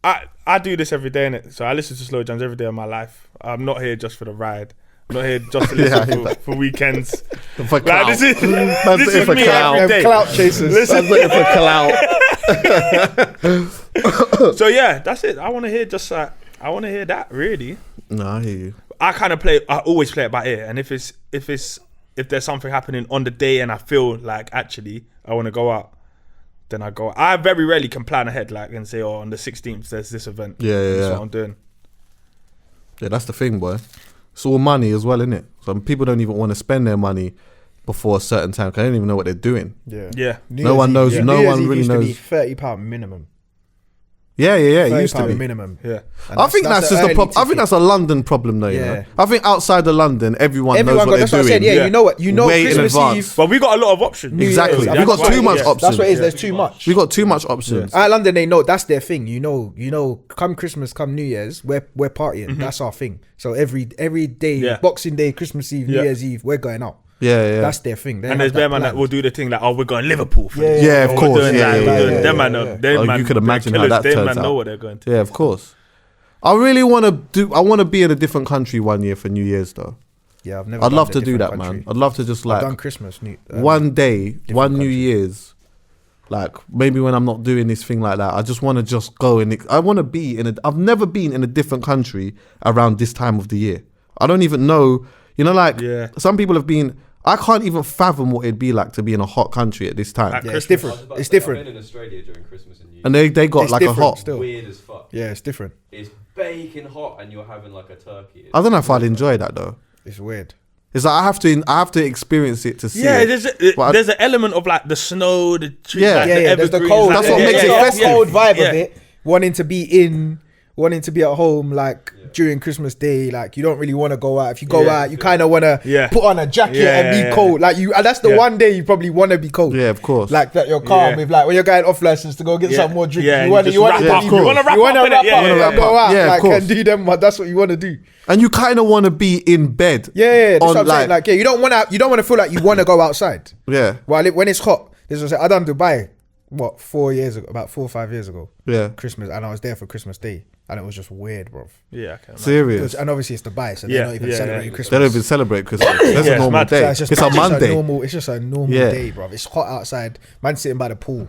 Speaker 2: I do this every day, innit? So I listen to slow jams every day of my life. I'm not here just for the ride. I'm not here just to listen for weekends.
Speaker 1: For clout.
Speaker 2: This is
Speaker 1: for
Speaker 2: me
Speaker 1: clout.
Speaker 2: every day.
Speaker 3: Clout chasers.
Speaker 2: Listen.
Speaker 1: for clout.
Speaker 2: So yeah, that's it. I want to hear I want to hear that, really.
Speaker 1: No, I hear you.
Speaker 2: I always play it by ear, and if there's something happening on the day and I feel like actually I want to go out, then I go. I very rarely can plan ahead and say, oh, on the 16th there's this event. That's what I'm doing.
Speaker 1: Yeah, that's the thing, boy. It's all money as well, innit? Some people don't even want to spend their money before a certain time because they don't even know what they're doing.
Speaker 2: Yeah.
Speaker 1: No one knows. No one really knows.
Speaker 3: £30 minimum.
Speaker 1: Yeah. It used to be.
Speaker 3: minimum.
Speaker 2: Yeah.
Speaker 1: I think that's just a problem. I think that's a London problem, though. You know? I think outside of London, everyone knows what they're
Speaker 3: that's what I
Speaker 1: doing.
Speaker 3: said. Yeah, you know what? You know
Speaker 1: Way in
Speaker 3: Christmas
Speaker 1: advance.
Speaker 3: Eve.
Speaker 2: But we got a lot of options.
Speaker 1: Exactly.
Speaker 3: Year's,
Speaker 1: We've got
Speaker 3: that's
Speaker 1: too
Speaker 3: why-
Speaker 1: much options.
Speaker 3: That's what it is. There's too much.
Speaker 1: We got too much options.
Speaker 3: Out London, they know that's their thing. You know. Come Christmas, come New Year's, we're partying. That's our thing. So every day, Boxing Day, Christmas Eve, New Year'sEve, we're going out.
Speaker 1: Yeah.
Speaker 3: That's their thing.
Speaker 2: And there's bear man that will do the thing we're going Liverpool. For this.
Speaker 1: Yeah, of course.
Speaker 2: Them man know.
Speaker 1: You could imagine how that
Speaker 2: They
Speaker 1: turns
Speaker 2: man
Speaker 1: out.
Speaker 2: know what they're going to.
Speaker 1: Yeah, of course. I really want to I want to be in a different country one year for New Year's though.
Speaker 3: Yeah, I've never.
Speaker 1: I'd love to do that, man. I'd love to just
Speaker 3: I've done
Speaker 1: like
Speaker 3: Christmas.
Speaker 1: one day, one New
Speaker 3: country.
Speaker 1: Year's, like maybe when I'm not doing this thing like that, I just want to just go and I want to be I've never been in a different country around this time of the year. I don't even know, some people have been. I can't even fathom what it'd be like to be in a hot country at this time.
Speaker 3: Yeah, it's different. It's different.
Speaker 4: I've been in Australia during Christmas and New Year.
Speaker 1: And they got
Speaker 3: It's
Speaker 1: like a
Speaker 3: different
Speaker 1: hot.
Speaker 3: still.
Speaker 4: Weird as fuck.
Speaker 3: Yeah, it's different.
Speaker 4: It's baking hot and you're having like a turkey.
Speaker 1: I don't know if I'd enjoy that though.
Speaker 3: It's weird.
Speaker 1: It's like I have to experience it to see.
Speaker 2: Yeah,
Speaker 1: it.
Speaker 2: there's an element of like the snow, the trees,
Speaker 1: Yeah.
Speaker 3: There's the
Speaker 2: evergreens,
Speaker 3: cold.
Speaker 1: That's what makes it
Speaker 3: the
Speaker 1: festive.
Speaker 3: cold vibe
Speaker 2: Yeah.
Speaker 3: of it. Wanting to be at home, like during Christmas Day, like you don't really want to go out. If you go out, you kind of want to put on a jacket and be cold. Like and that's the one day you probably want to be cold.
Speaker 1: Yeah, of course.
Speaker 3: Like that you're calm with like when you're going off license to go get some more drink.
Speaker 2: Yeah,
Speaker 3: you want to wrap up and go out and do them. That's what you want to do.
Speaker 1: And you kind of want to be in bed.
Speaker 3: Yeah, that's what I'm saying. Like, you don't want to feel like you want to go outside.
Speaker 1: Yeah.
Speaker 3: Well, when it's hot, I done Dubai, about 4 or 5 years ago.
Speaker 1: Yeah.
Speaker 3: Christmas, and I was there for Christmas Day, and it was just weird, bro.
Speaker 2: Yeah, okay.
Speaker 1: Serious.
Speaker 3: And obviously it's Dubai, so they're not even celebrating Christmas.
Speaker 1: They don't even celebrate Christmas. That's a normal day.
Speaker 3: So
Speaker 1: it's a Monday.
Speaker 3: It's just a normal day, bro. It's hot outside. Man sitting by the pool,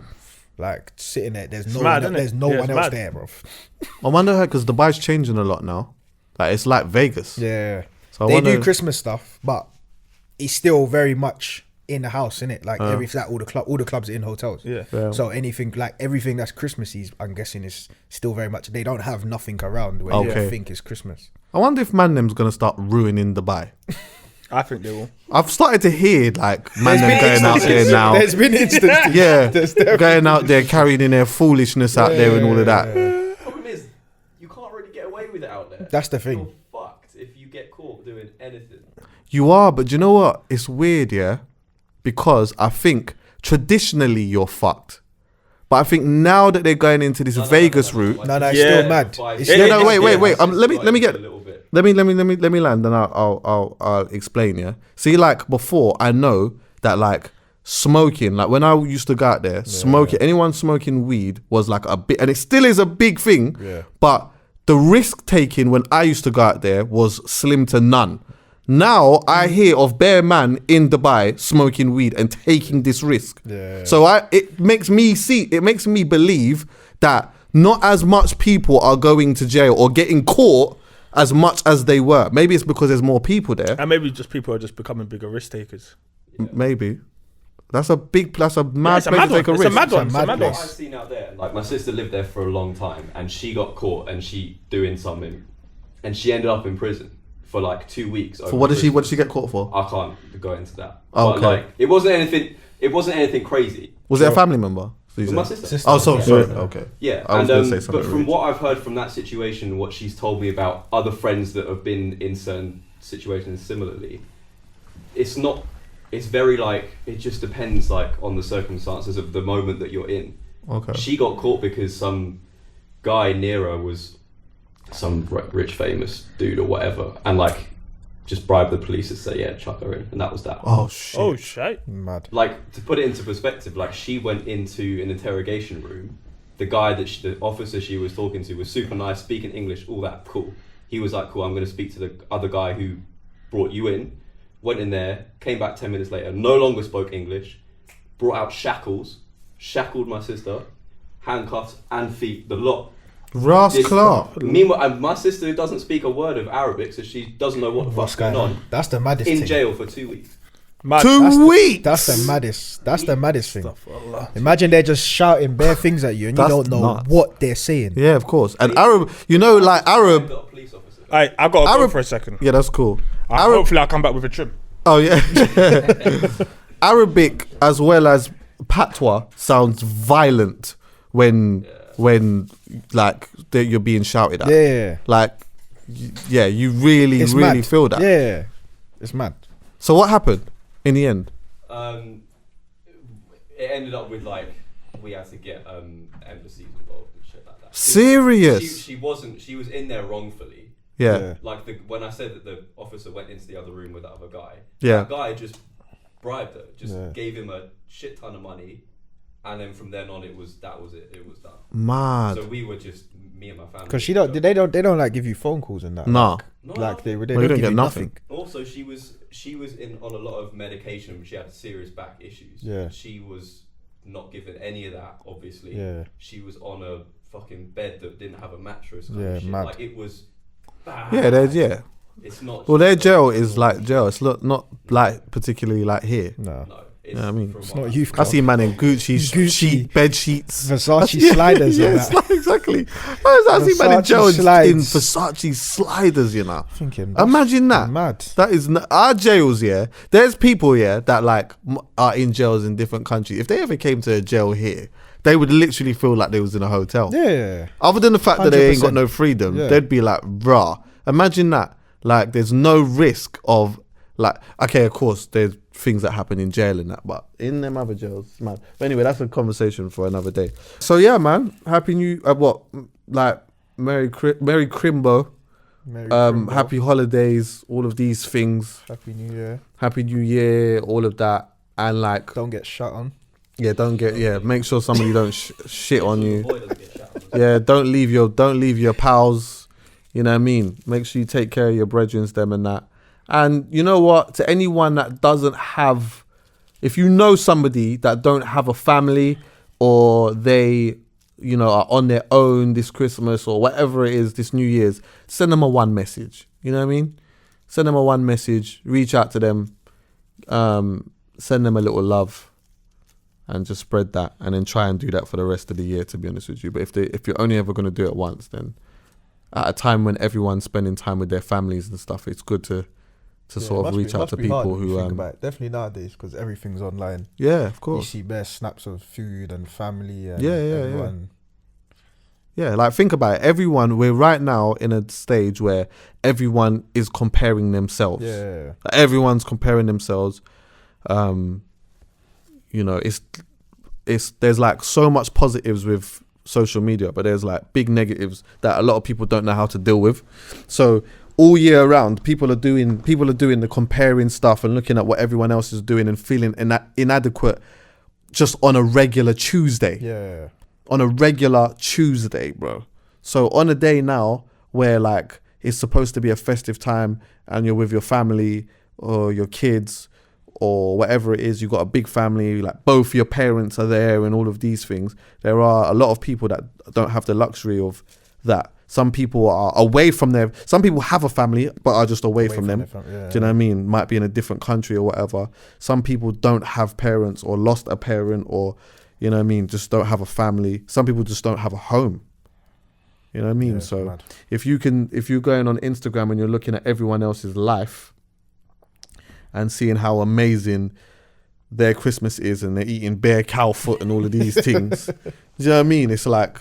Speaker 3: like sitting there. There's no one else there, bro.
Speaker 1: I wonder how, because Dubai's changing a lot now. Like it's like Vegas.
Speaker 3: Yeah.
Speaker 1: So
Speaker 3: they do Christmas stuff, but it's still very much in the house, innit? Like all the clubs are in hotels.
Speaker 2: Yeah.
Speaker 3: So everything that's Christmassy, I'm guessing is still very much. They don't have nothing around where you think it's Christmas.
Speaker 1: I wonder if Mannem's gonna start ruining Dubai.
Speaker 2: I think they will.
Speaker 1: I've started to hear like Mannem going out there now.
Speaker 3: There's been instances.
Speaker 1: Yeah. Going out there carrying in their foolishness out there and all of that.
Speaker 4: The problem is you can't really get away with it out there.
Speaker 3: That's the thing.
Speaker 4: You're fucked if you get caught doing anything.
Speaker 1: You are, but do you know what? It's weird, yeah? Because I think traditionally you're fucked. But I think now that they're going into this Vegas route.
Speaker 3: No, it's still mad.
Speaker 1: Wait. Let me land and I'll explain, yeah? See, like before, I know that like smoking, like when I used to go out there, anyone smoking weed was like a bit, and it still is a big thing, but the risk taking when I used to go out there was slim to none. Now I hear of bare man in Dubai smoking weed and taking this risk. So it makes me believe that not as much people are going to jail or getting caught as much as they were. Maybe it's because there's more people there.
Speaker 2: And maybe just people are just becoming bigger risk takers.
Speaker 1: Maybe. That's a mad place to take a risk.
Speaker 2: It's a mad one.
Speaker 4: What I've seen out there, like my sister lived there for a long time and she got caught and she doing something and she ended up in prison for like 2 weeks.
Speaker 1: For what did she get caught for?
Speaker 4: I can't go into that.
Speaker 1: Oh,
Speaker 4: but
Speaker 1: okay.
Speaker 4: like it wasn't anything crazy.
Speaker 1: Was it a family member?
Speaker 4: My sister.
Speaker 1: Oh, sorry. Okay.
Speaker 4: Yeah,
Speaker 1: I was going to say something.
Speaker 4: But from what I've heard from that situation, what she's told me about other friends that have been in certain situations similarly, it's very like, it just depends like on the circumstances of the moment that you're in.
Speaker 1: Okay.
Speaker 4: She got caught because some guy near her was some rich famous dude or whatever, and like just bribed the police to say chuck her in, and that was that.
Speaker 1: Oh shit.
Speaker 3: Mad.
Speaker 4: Like, to put it into perspective, like she went into an interrogation room, the guy the officer she was talking to was super nice, speaking English, all that, cool. He was like, cool, I'm going to speak to the other guy who brought you in. Went in there, came back 10 minutes later, no longer spoke English, brought out shackles, shackled my sister, handcuffs and feet, the lot. Meanwhile, my sister doesn't speak a word of Arabic, so she doesn't know what the fuck's going on.
Speaker 3: That's the maddest
Speaker 4: in
Speaker 3: thing.
Speaker 4: jail for 2 weeks.
Speaker 1: 2 weeks?
Speaker 3: That's the maddest thing. Imagine they're just shouting bare things at you and you don't know what they're saying.
Speaker 1: Yeah, of course. And Arab, Arab...
Speaker 2: I got to go for a second.
Speaker 1: Yeah, that's cool.
Speaker 2: Hopefully I'll come back with a trim.
Speaker 1: Oh, yeah. Arabic as well as patois sounds violent when like you're being shouted at.
Speaker 3: Yeah.
Speaker 1: Like, yeah, you really feel that.
Speaker 3: Yeah. It's mad.
Speaker 1: So what happened in the end?
Speaker 4: It ended up with like, we had to get embassies involved and shit like that.
Speaker 1: Serious?
Speaker 4: She was in there wrongfully.
Speaker 1: Yeah.
Speaker 4: Like when I said that the officer went into the other room with that other guy,
Speaker 1: that
Speaker 4: guy just bribed her, gave him a shit ton of money, and then from then on it was done.
Speaker 1: Mad.
Speaker 4: So we were just me and my family.
Speaker 3: Because they don't like give you phone calls and that.
Speaker 1: Nah.
Speaker 3: Like they don't
Speaker 1: get
Speaker 3: give you
Speaker 1: nothing.
Speaker 4: Also, she was on a lot of medication. She had serious back issues.
Speaker 3: Yeah.
Speaker 4: She was not given any of that. Obviously.
Speaker 3: Yeah.
Speaker 4: She was on a fucking bed that didn't have a mattress.
Speaker 3: Yeah, mad.
Speaker 4: Like it was. Bad.
Speaker 1: Yeah.
Speaker 4: It's not.
Speaker 1: Well, their jail is like jail. It's not like particularly like here.
Speaker 3: No.
Speaker 4: It's,
Speaker 1: I mean,
Speaker 3: it's not youth
Speaker 1: club. I see a man in Gucci bed sheets,
Speaker 3: Versace sliders.
Speaker 1: Yes, exactly. I see man in jail in Versace sliders. You know, imagine that.
Speaker 3: Mad.
Speaker 1: That is our jails. Yeah, there's people that like are in jails in different countries. If they ever came to a jail here, they would literally feel like they was in a hotel.
Speaker 3: Yeah.
Speaker 1: Other than the fact that they ain't got
Speaker 3: 100%.
Speaker 1: no freedom, they'd be like, "Rah, Imagine that. Like, there's no risk of, like, okay, of course, there's things that happen in jail and that, but in them other jails, man. But anyway, that's a conversation for another day. So yeah, man, happy new, Merry Crimbo, happy holidays, all of these things.
Speaker 3: Happy New Year.
Speaker 1: Happy New Year, all of that, and like,
Speaker 3: don't get shut on.
Speaker 1: Yeah, make sure somebody don't shit on you. Yeah, don't leave your pals. You know what I mean? Make sure you take care of your brethren, them and that. And you know what? To anyone that doesn't have, if you know somebody that don't have a family, or they, you know, are on their own this Christmas or whatever it is, this New Year's, send them a one message. You know what I mean? Send them a one message, reach out to them, send them a little love, and just spread that, and then try and do that for the rest of the year, to be honest with you. But if you're only ever going to do it once, then at a time when everyone's spending time with their families and stuff, it's good to sort of reach out to people who
Speaker 3: think about it. Definitely nowadays, because everything's online.
Speaker 1: Yeah, of course.
Speaker 3: You see bare snaps of food and family and
Speaker 1: everyone. Yeah, like think about it. We're right now in a stage where everyone is comparing themselves.
Speaker 3: Yeah.
Speaker 1: Like everyone's comparing themselves. You know, there's like so much positives with social media, but there's like big negatives that a lot of people don't know how to deal with. So all year round, people are doing the comparing stuff and looking at what everyone else is doing and feeling inadequate just on a regular Tuesday.
Speaker 3: Yeah.
Speaker 1: On a regular Tuesday, bro. So on a day now where like it's supposed to be a festive time and you're with your family or your kids or whatever it is, you've got a big family, like both your parents are there and all of these things. There are a lot of people that don't have the luxury of that. Some people are away from some people have a family but are just away from them. Do you know what I mean? Might be in a different country or whatever. Some people don't have parents or lost a parent, or, you know what I mean, just don't have a family. Some people just don't have a home. You know what I mean? So mad. If you're going on Instagram and you're looking at everyone else's life and seeing how amazing their Christmas is and they're eating bare cow foot and all of these things, do you know what I mean? It's like,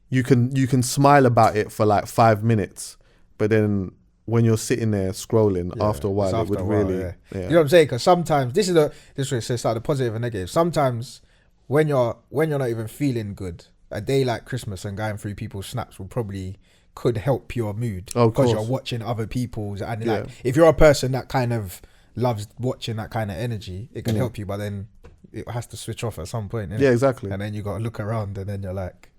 Speaker 1: you can smile about it for like 5 minutes, but then when you're sitting there scrolling, after a while, it would really...
Speaker 3: You know what I'm saying? Because sometimes, this is where it says like the positive and negative. Sometimes when you're not even feeling good, a day like Christmas and going through people's snaps could help your mood. Because you're watching other people's, and like, if you're a person that kind of loves watching that kind of energy, it can help you, but then it has to switch off at some point.
Speaker 1: Yeah, exactly.
Speaker 3: And then you got to look around and then you're like...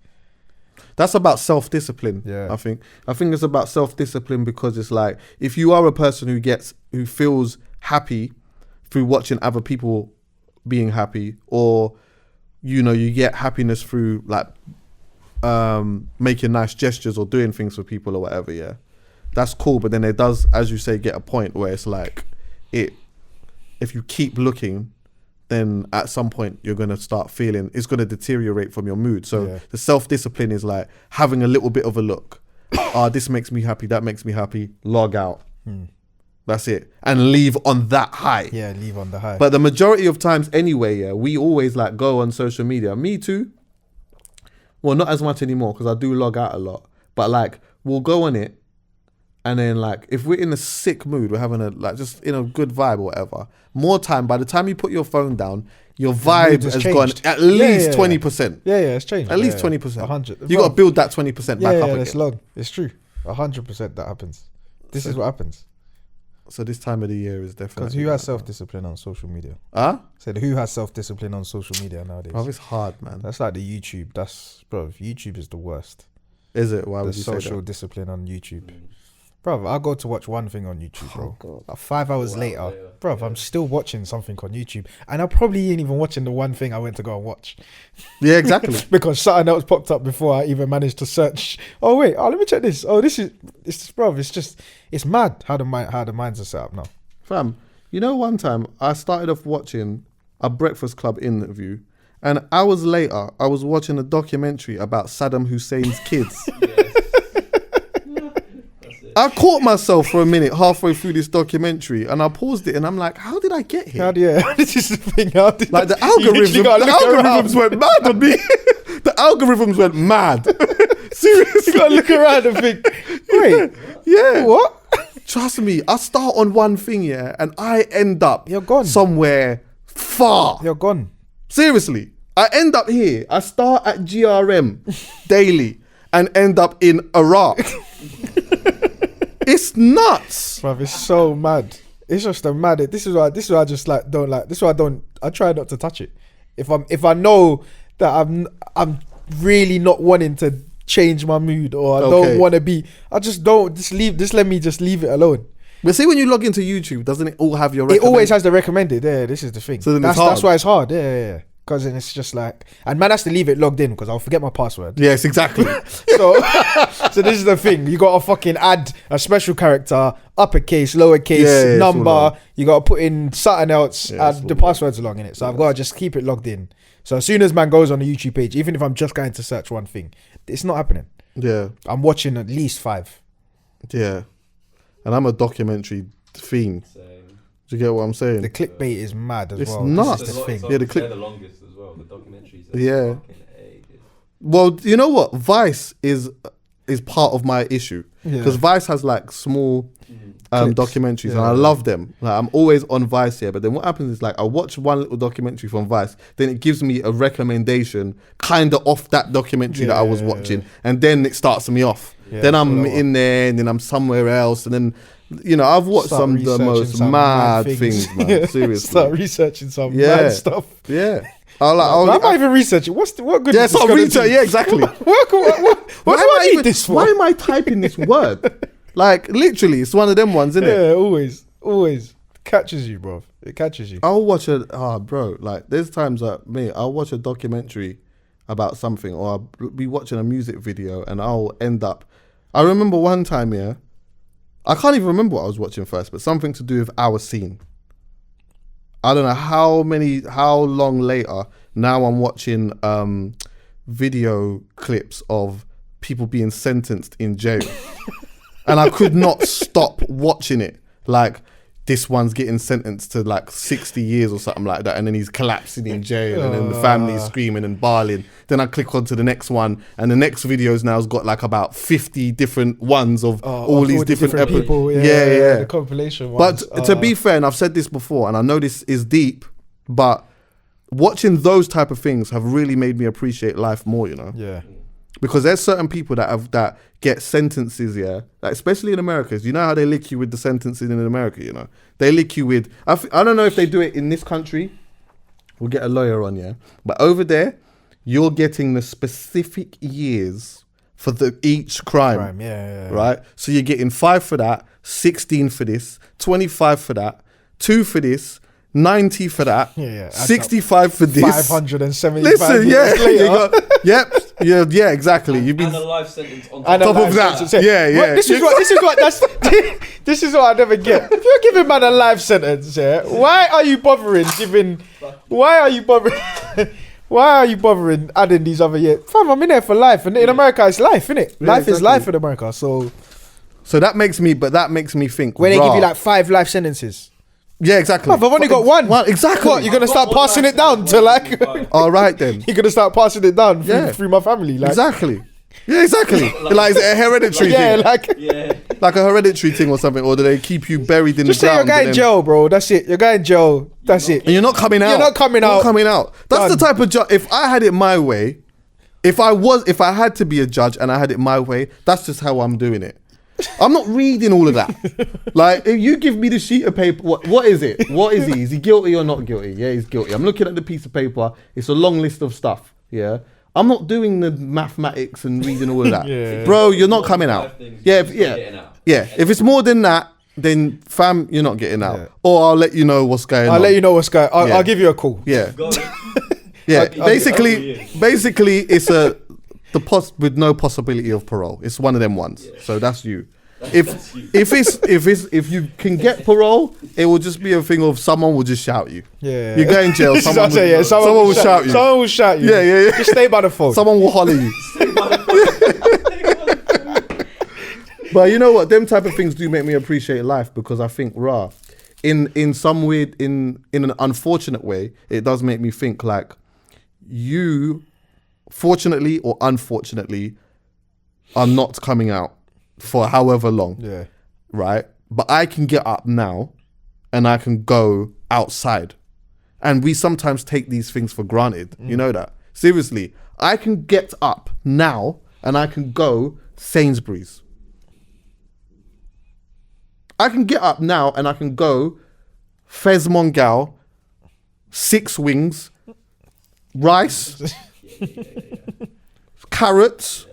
Speaker 1: That's about self-discipline. Yeah. I think it's about self-discipline, because it's like, if you are a person who feels happy through watching other people being happy, or, you know, you get happiness through like making nice gestures or doing things for people or whatever, that's cool. But then it does, as you say, get a point where it's like, if you keep looking, then at some point you're going to start feeling it's going to deteriorate from your mood. So the self-discipline is like having a little bit of a look. This makes me happy, that makes me happy, log out. That's it. And leave on that high.
Speaker 3: Yeah, leave on the high.
Speaker 1: But the majority of times anyway, we always like go on social media. Me too. Well, not as much anymore because I do log out a lot. But like, we'll go on it, and then like, if we're in a sick mood, we're having just in a good vibe or whatever, by the time you put your phone down, your vibe has gone at least 20%.
Speaker 3: Yeah, it's changed.
Speaker 1: At least 20%.
Speaker 3: 100.
Speaker 1: You got to build that 20% back up again.
Speaker 3: It's long. It's true. 100% that happens. This is what happens.
Speaker 1: So this time of the year is definitely...
Speaker 3: Because who has self-discipline on social media? Who has self-discipline on social media nowadays?
Speaker 1: Oh, it's hard, man.
Speaker 3: That's like the YouTube. YouTube is the worst.
Speaker 1: Is it? Why would you say that?
Speaker 3: The social discipline on YouTube. Bro, I go to watch one thing on YouTube, bro. God. Like 5 hours later, bro, I'm still watching something on YouTube. And I probably ain't even watching the one thing I went to go and watch.
Speaker 1: Yeah, exactly.
Speaker 3: Because something else popped up before I even managed to search. Oh, wait. Let me check this. Oh, it's mad how the minds are set up now.
Speaker 1: Fam, you know, one time I started off watching a Breakfast Club interview, and hours later, I was watching a documentary about Saddam Hussein's kids. I caught myself for a minute halfway through this documentary, and I paused it, and I'm like, how did I get here?
Speaker 3: This is the thing.
Speaker 1: The algorithms went mad on me. The algorithms went mad. Seriously.
Speaker 3: You gotta look around and think, wait,
Speaker 1: Yeah.
Speaker 3: what?
Speaker 1: Trust me, I start on one thing, yeah, and I end up
Speaker 3: You're gone.
Speaker 1: somewhere far.
Speaker 3: You're gone.
Speaker 1: Seriously. I end up here. I start at GRM daily and end up in Iraq. It's nuts.
Speaker 3: Bruv, it's so mad. It's just a mad. This is why I just like don't like. This is why I try not to touch it. If I know that I'm really not wanting to change my mood or I don't want to be, I just don't. Just let me just leave it alone.
Speaker 1: But see, when you log into YouTube, doesn't it all have your
Speaker 3: It always has the recommended. Yeah, this is the thing.
Speaker 1: So then
Speaker 3: that's why it's hard. Yeah. Because then it's just like, and man has to leave it logged in because I'll forget my password.
Speaker 1: Yes, exactly.
Speaker 3: So this is the thing. You got to fucking add a special character, uppercase, lowercase, number. You got to put in something else. And the password's along in it. So I've got to just keep it logged in. So as soon as man goes on the YouTube page, even if I'm just going to search one thing, it's not happening.
Speaker 1: Yeah.
Speaker 3: I'm watching at least 5.
Speaker 1: Yeah. And I'm a documentary fiend. Do you get what I'm saying?
Speaker 3: The clickbait is mad as well.
Speaker 1: It's nuts.
Speaker 3: This is the thing.
Speaker 1: Yeah,
Speaker 4: they're the longest as well. The documentaries.
Speaker 1: Yeah. Well, you know what? Vice is part of my issue because Vice has like small documentaries and I love them. Like, I'm always on Vice here, but then what happens is like I watch one little documentary from Vice, then it gives me a recommendation kind of off that documentary that I was watching, and then it starts me off. Then I'm in there, and then I'm somewhere else, and then. You know, I've watched some of the most mad things, man. Seriously.
Speaker 3: Start researching some mad stuff.
Speaker 1: Yeah.
Speaker 3: I'm not even researching. What good
Speaker 1: yeah,
Speaker 3: is this
Speaker 1: start research. Yeah, exactly.
Speaker 3: What do I need this for?
Speaker 1: Why am I typing this word? Like, literally, it's one of them ones, isn't it?
Speaker 3: Yeah, always. Catches you, bro. It catches you.
Speaker 1: I'll watch bro, like, there's times that, I'll watch a documentary about something, or I'll be watching a music video, and I'll end up... I remember one time, I can't even remember what I was watching first, but something to do with our scene. I don't know how long later, now I'm watching video clips of people being sentenced in jail. And I could not stop watching it. Like, this one's getting sentenced to like 60 years or something like that, and then he's collapsing in jail, and then the family's screaming and bawling. Then I click onto the next one, and the next videos now has got like about 50 different ones of all these different
Speaker 3: people.
Speaker 1: Yeah.
Speaker 3: The compilation ones.
Speaker 1: But to be fair, and I've said this before, and I know this is deep, but watching those type of things have really made me appreciate life more, you know?
Speaker 3: Yeah.
Speaker 1: Because there's certain people that get sentences, like especially in America. You know how they lick you with the sentences in America, you know? They lick you with... I don't know if they do it in this country. We'll get a lawyer on, but over there, you're getting the specific years for each crime. Right? So you're getting 5 for that, 16 for this, 25 for that, 2 for this, 90 for that, 65 for this,
Speaker 3: 575
Speaker 1: Listen,
Speaker 3: years later.
Speaker 1: Yeah, exactly. You've been
Speaker 4: and a life sentence on
Speaker 1: top of that. Yeah.
Speaker 3: This is what I never get. If you're giving man a life sentence, why are you bothering adding these other years? Fam, I'm in there for life, and in America it's life, innit? Life is life in America. So
Speaker 1: that makes me think
Speaker 3: when they give you like 5 life sentences.
Speaker 1: Yeah, exactly.
Speaker 3: I've only got one.
Speaker 1: Exactly.
Speaker 3: What, you're going to start passing it down to like...
Speaker 1: All right, then.
Speaker 3: You're going to start passing it down through my family. Like.
Speaker 1: Exactly. Yeah, exactly. Like, is it a hereditary thing? Like a hereditary thing or something? Or do they keep you buried in the ground?
Speaker 3: Just say you're going in jail, bro. That's it. You're going in jail. That's it.
Speaker 1: And you're not coming out.
Speaker 3: You're not coming out.
Speaker 1: That's the type of job... If I had it my way, if I had to be a judge and I had it my way, that's just how I'm doing it. I'm not reading all of that. Like, if you give me the sheet of paper, what is it? What is he? Is he guilty or not guilty? Yeah, he's guilty. I'm looking at the piece of paper. It's a long list of stuff. Yeah. I'm not doing the mathematics and reading all of that. Bro, you're not coming out. Yeah. If it's more than that, then fam, you're not getting out. Or I'll let you know what's going on.
Speaker 3: I'll give you a call.
Speaker 1: Yeah. Yeah. Basically, it's with no possibility of parole. It's one of them ones. So that's you. If you can get parole, it will just be a thing of someone will just shout you.
Speaker 3: Yeah.
Speaker 1: You go in jail, someone will shout you.
Speaker 3: Someone will shout you.
Speaker 1: Yeah.
Speaker 3: Just stay by the phone.
Speaker 1: Someone will holler you. But you know what? Them type of things do make me appreciate life, because I think, in some weird, in an unfortunate way, it does make me think like you, fortunately or unfortunately, are not coming out for however long.
Speaker 3: Yeah.
Speaker 1: Right? But I can get up now and I can go outside. And we sometimes take these things for granted. You know that? Seriously, I can get up now and I can go Sainsbury's. I can get up now and I can go Fez Mongal, Six Wings, rice, carrots,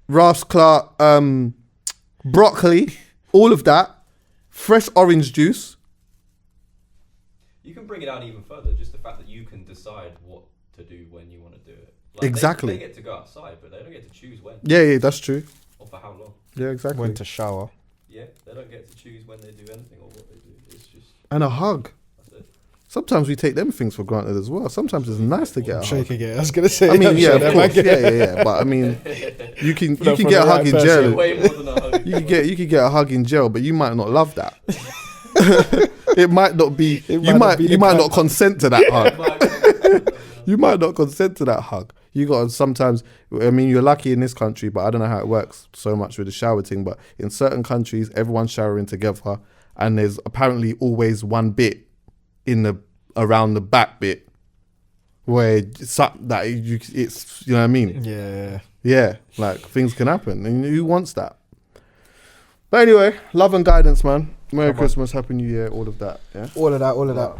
Speaker 1: Ras Clark, broccoli, all of that, fresh orange juice.
Speaker 4: You can bring it out even further, just the fact that you can decide what to do when you want to do it. Like
Speaker 1: Exactly.
Speaker 4: They get to go outside, but they don't get to choose when.
Speaker 1: Yeah, that's true.
Speaker 4: Or for how long.
Speaker 1: Yeah, exactly.
Speaker 3: When to shower.
Speaker 4: Yeah, they don't get to choose when they do anything or what they do. It's just...
Speaker 1: And a hug.
Speaker 4: That's it.
Speaker 1: Sometimes we take them things for granted as well. Sometimes it's nice to get a hug.
Speaker 3: Shaking it. I was gonna say.
Speaker 1: I mean,
Speaker 3: I'm
Speaker 1: yeah,
Speaker 3: sure
Speaker 1: of
Speaker 3: that
Speaker 1: course,
Speaker 3: might get-
Speaker 1: yeah. But I mean, you can
Speaker 3: from
Speaker 1: get
Speaker 3: the
Speaker 1: a hug
Speaker 3: right
Speaker 1: in
Speaker 3: person.
Speaker 1: jail.
Speaker 4: Way more than a hug.
Speaker 1: You can get a hug in jail, but you might not love that. It might not be. You might not consent to that hug. You might not consent to that hug. You got to sometimes. I mean, you're lucky in this country, but I don't know how it works so much with the shower thing. But in certain countries, everyone's showering together, and there's apparently always one bit around the back bit where it's you know what I mean.
Speaker 3: Yeah.
Speaker 1: Like things can happen, and who wants that? But anyway, love and guidance, man. Merry Christmas, Happy New Year, all of that. Yeah.
Speaker 3: All of that.
Speaker 5: All of that.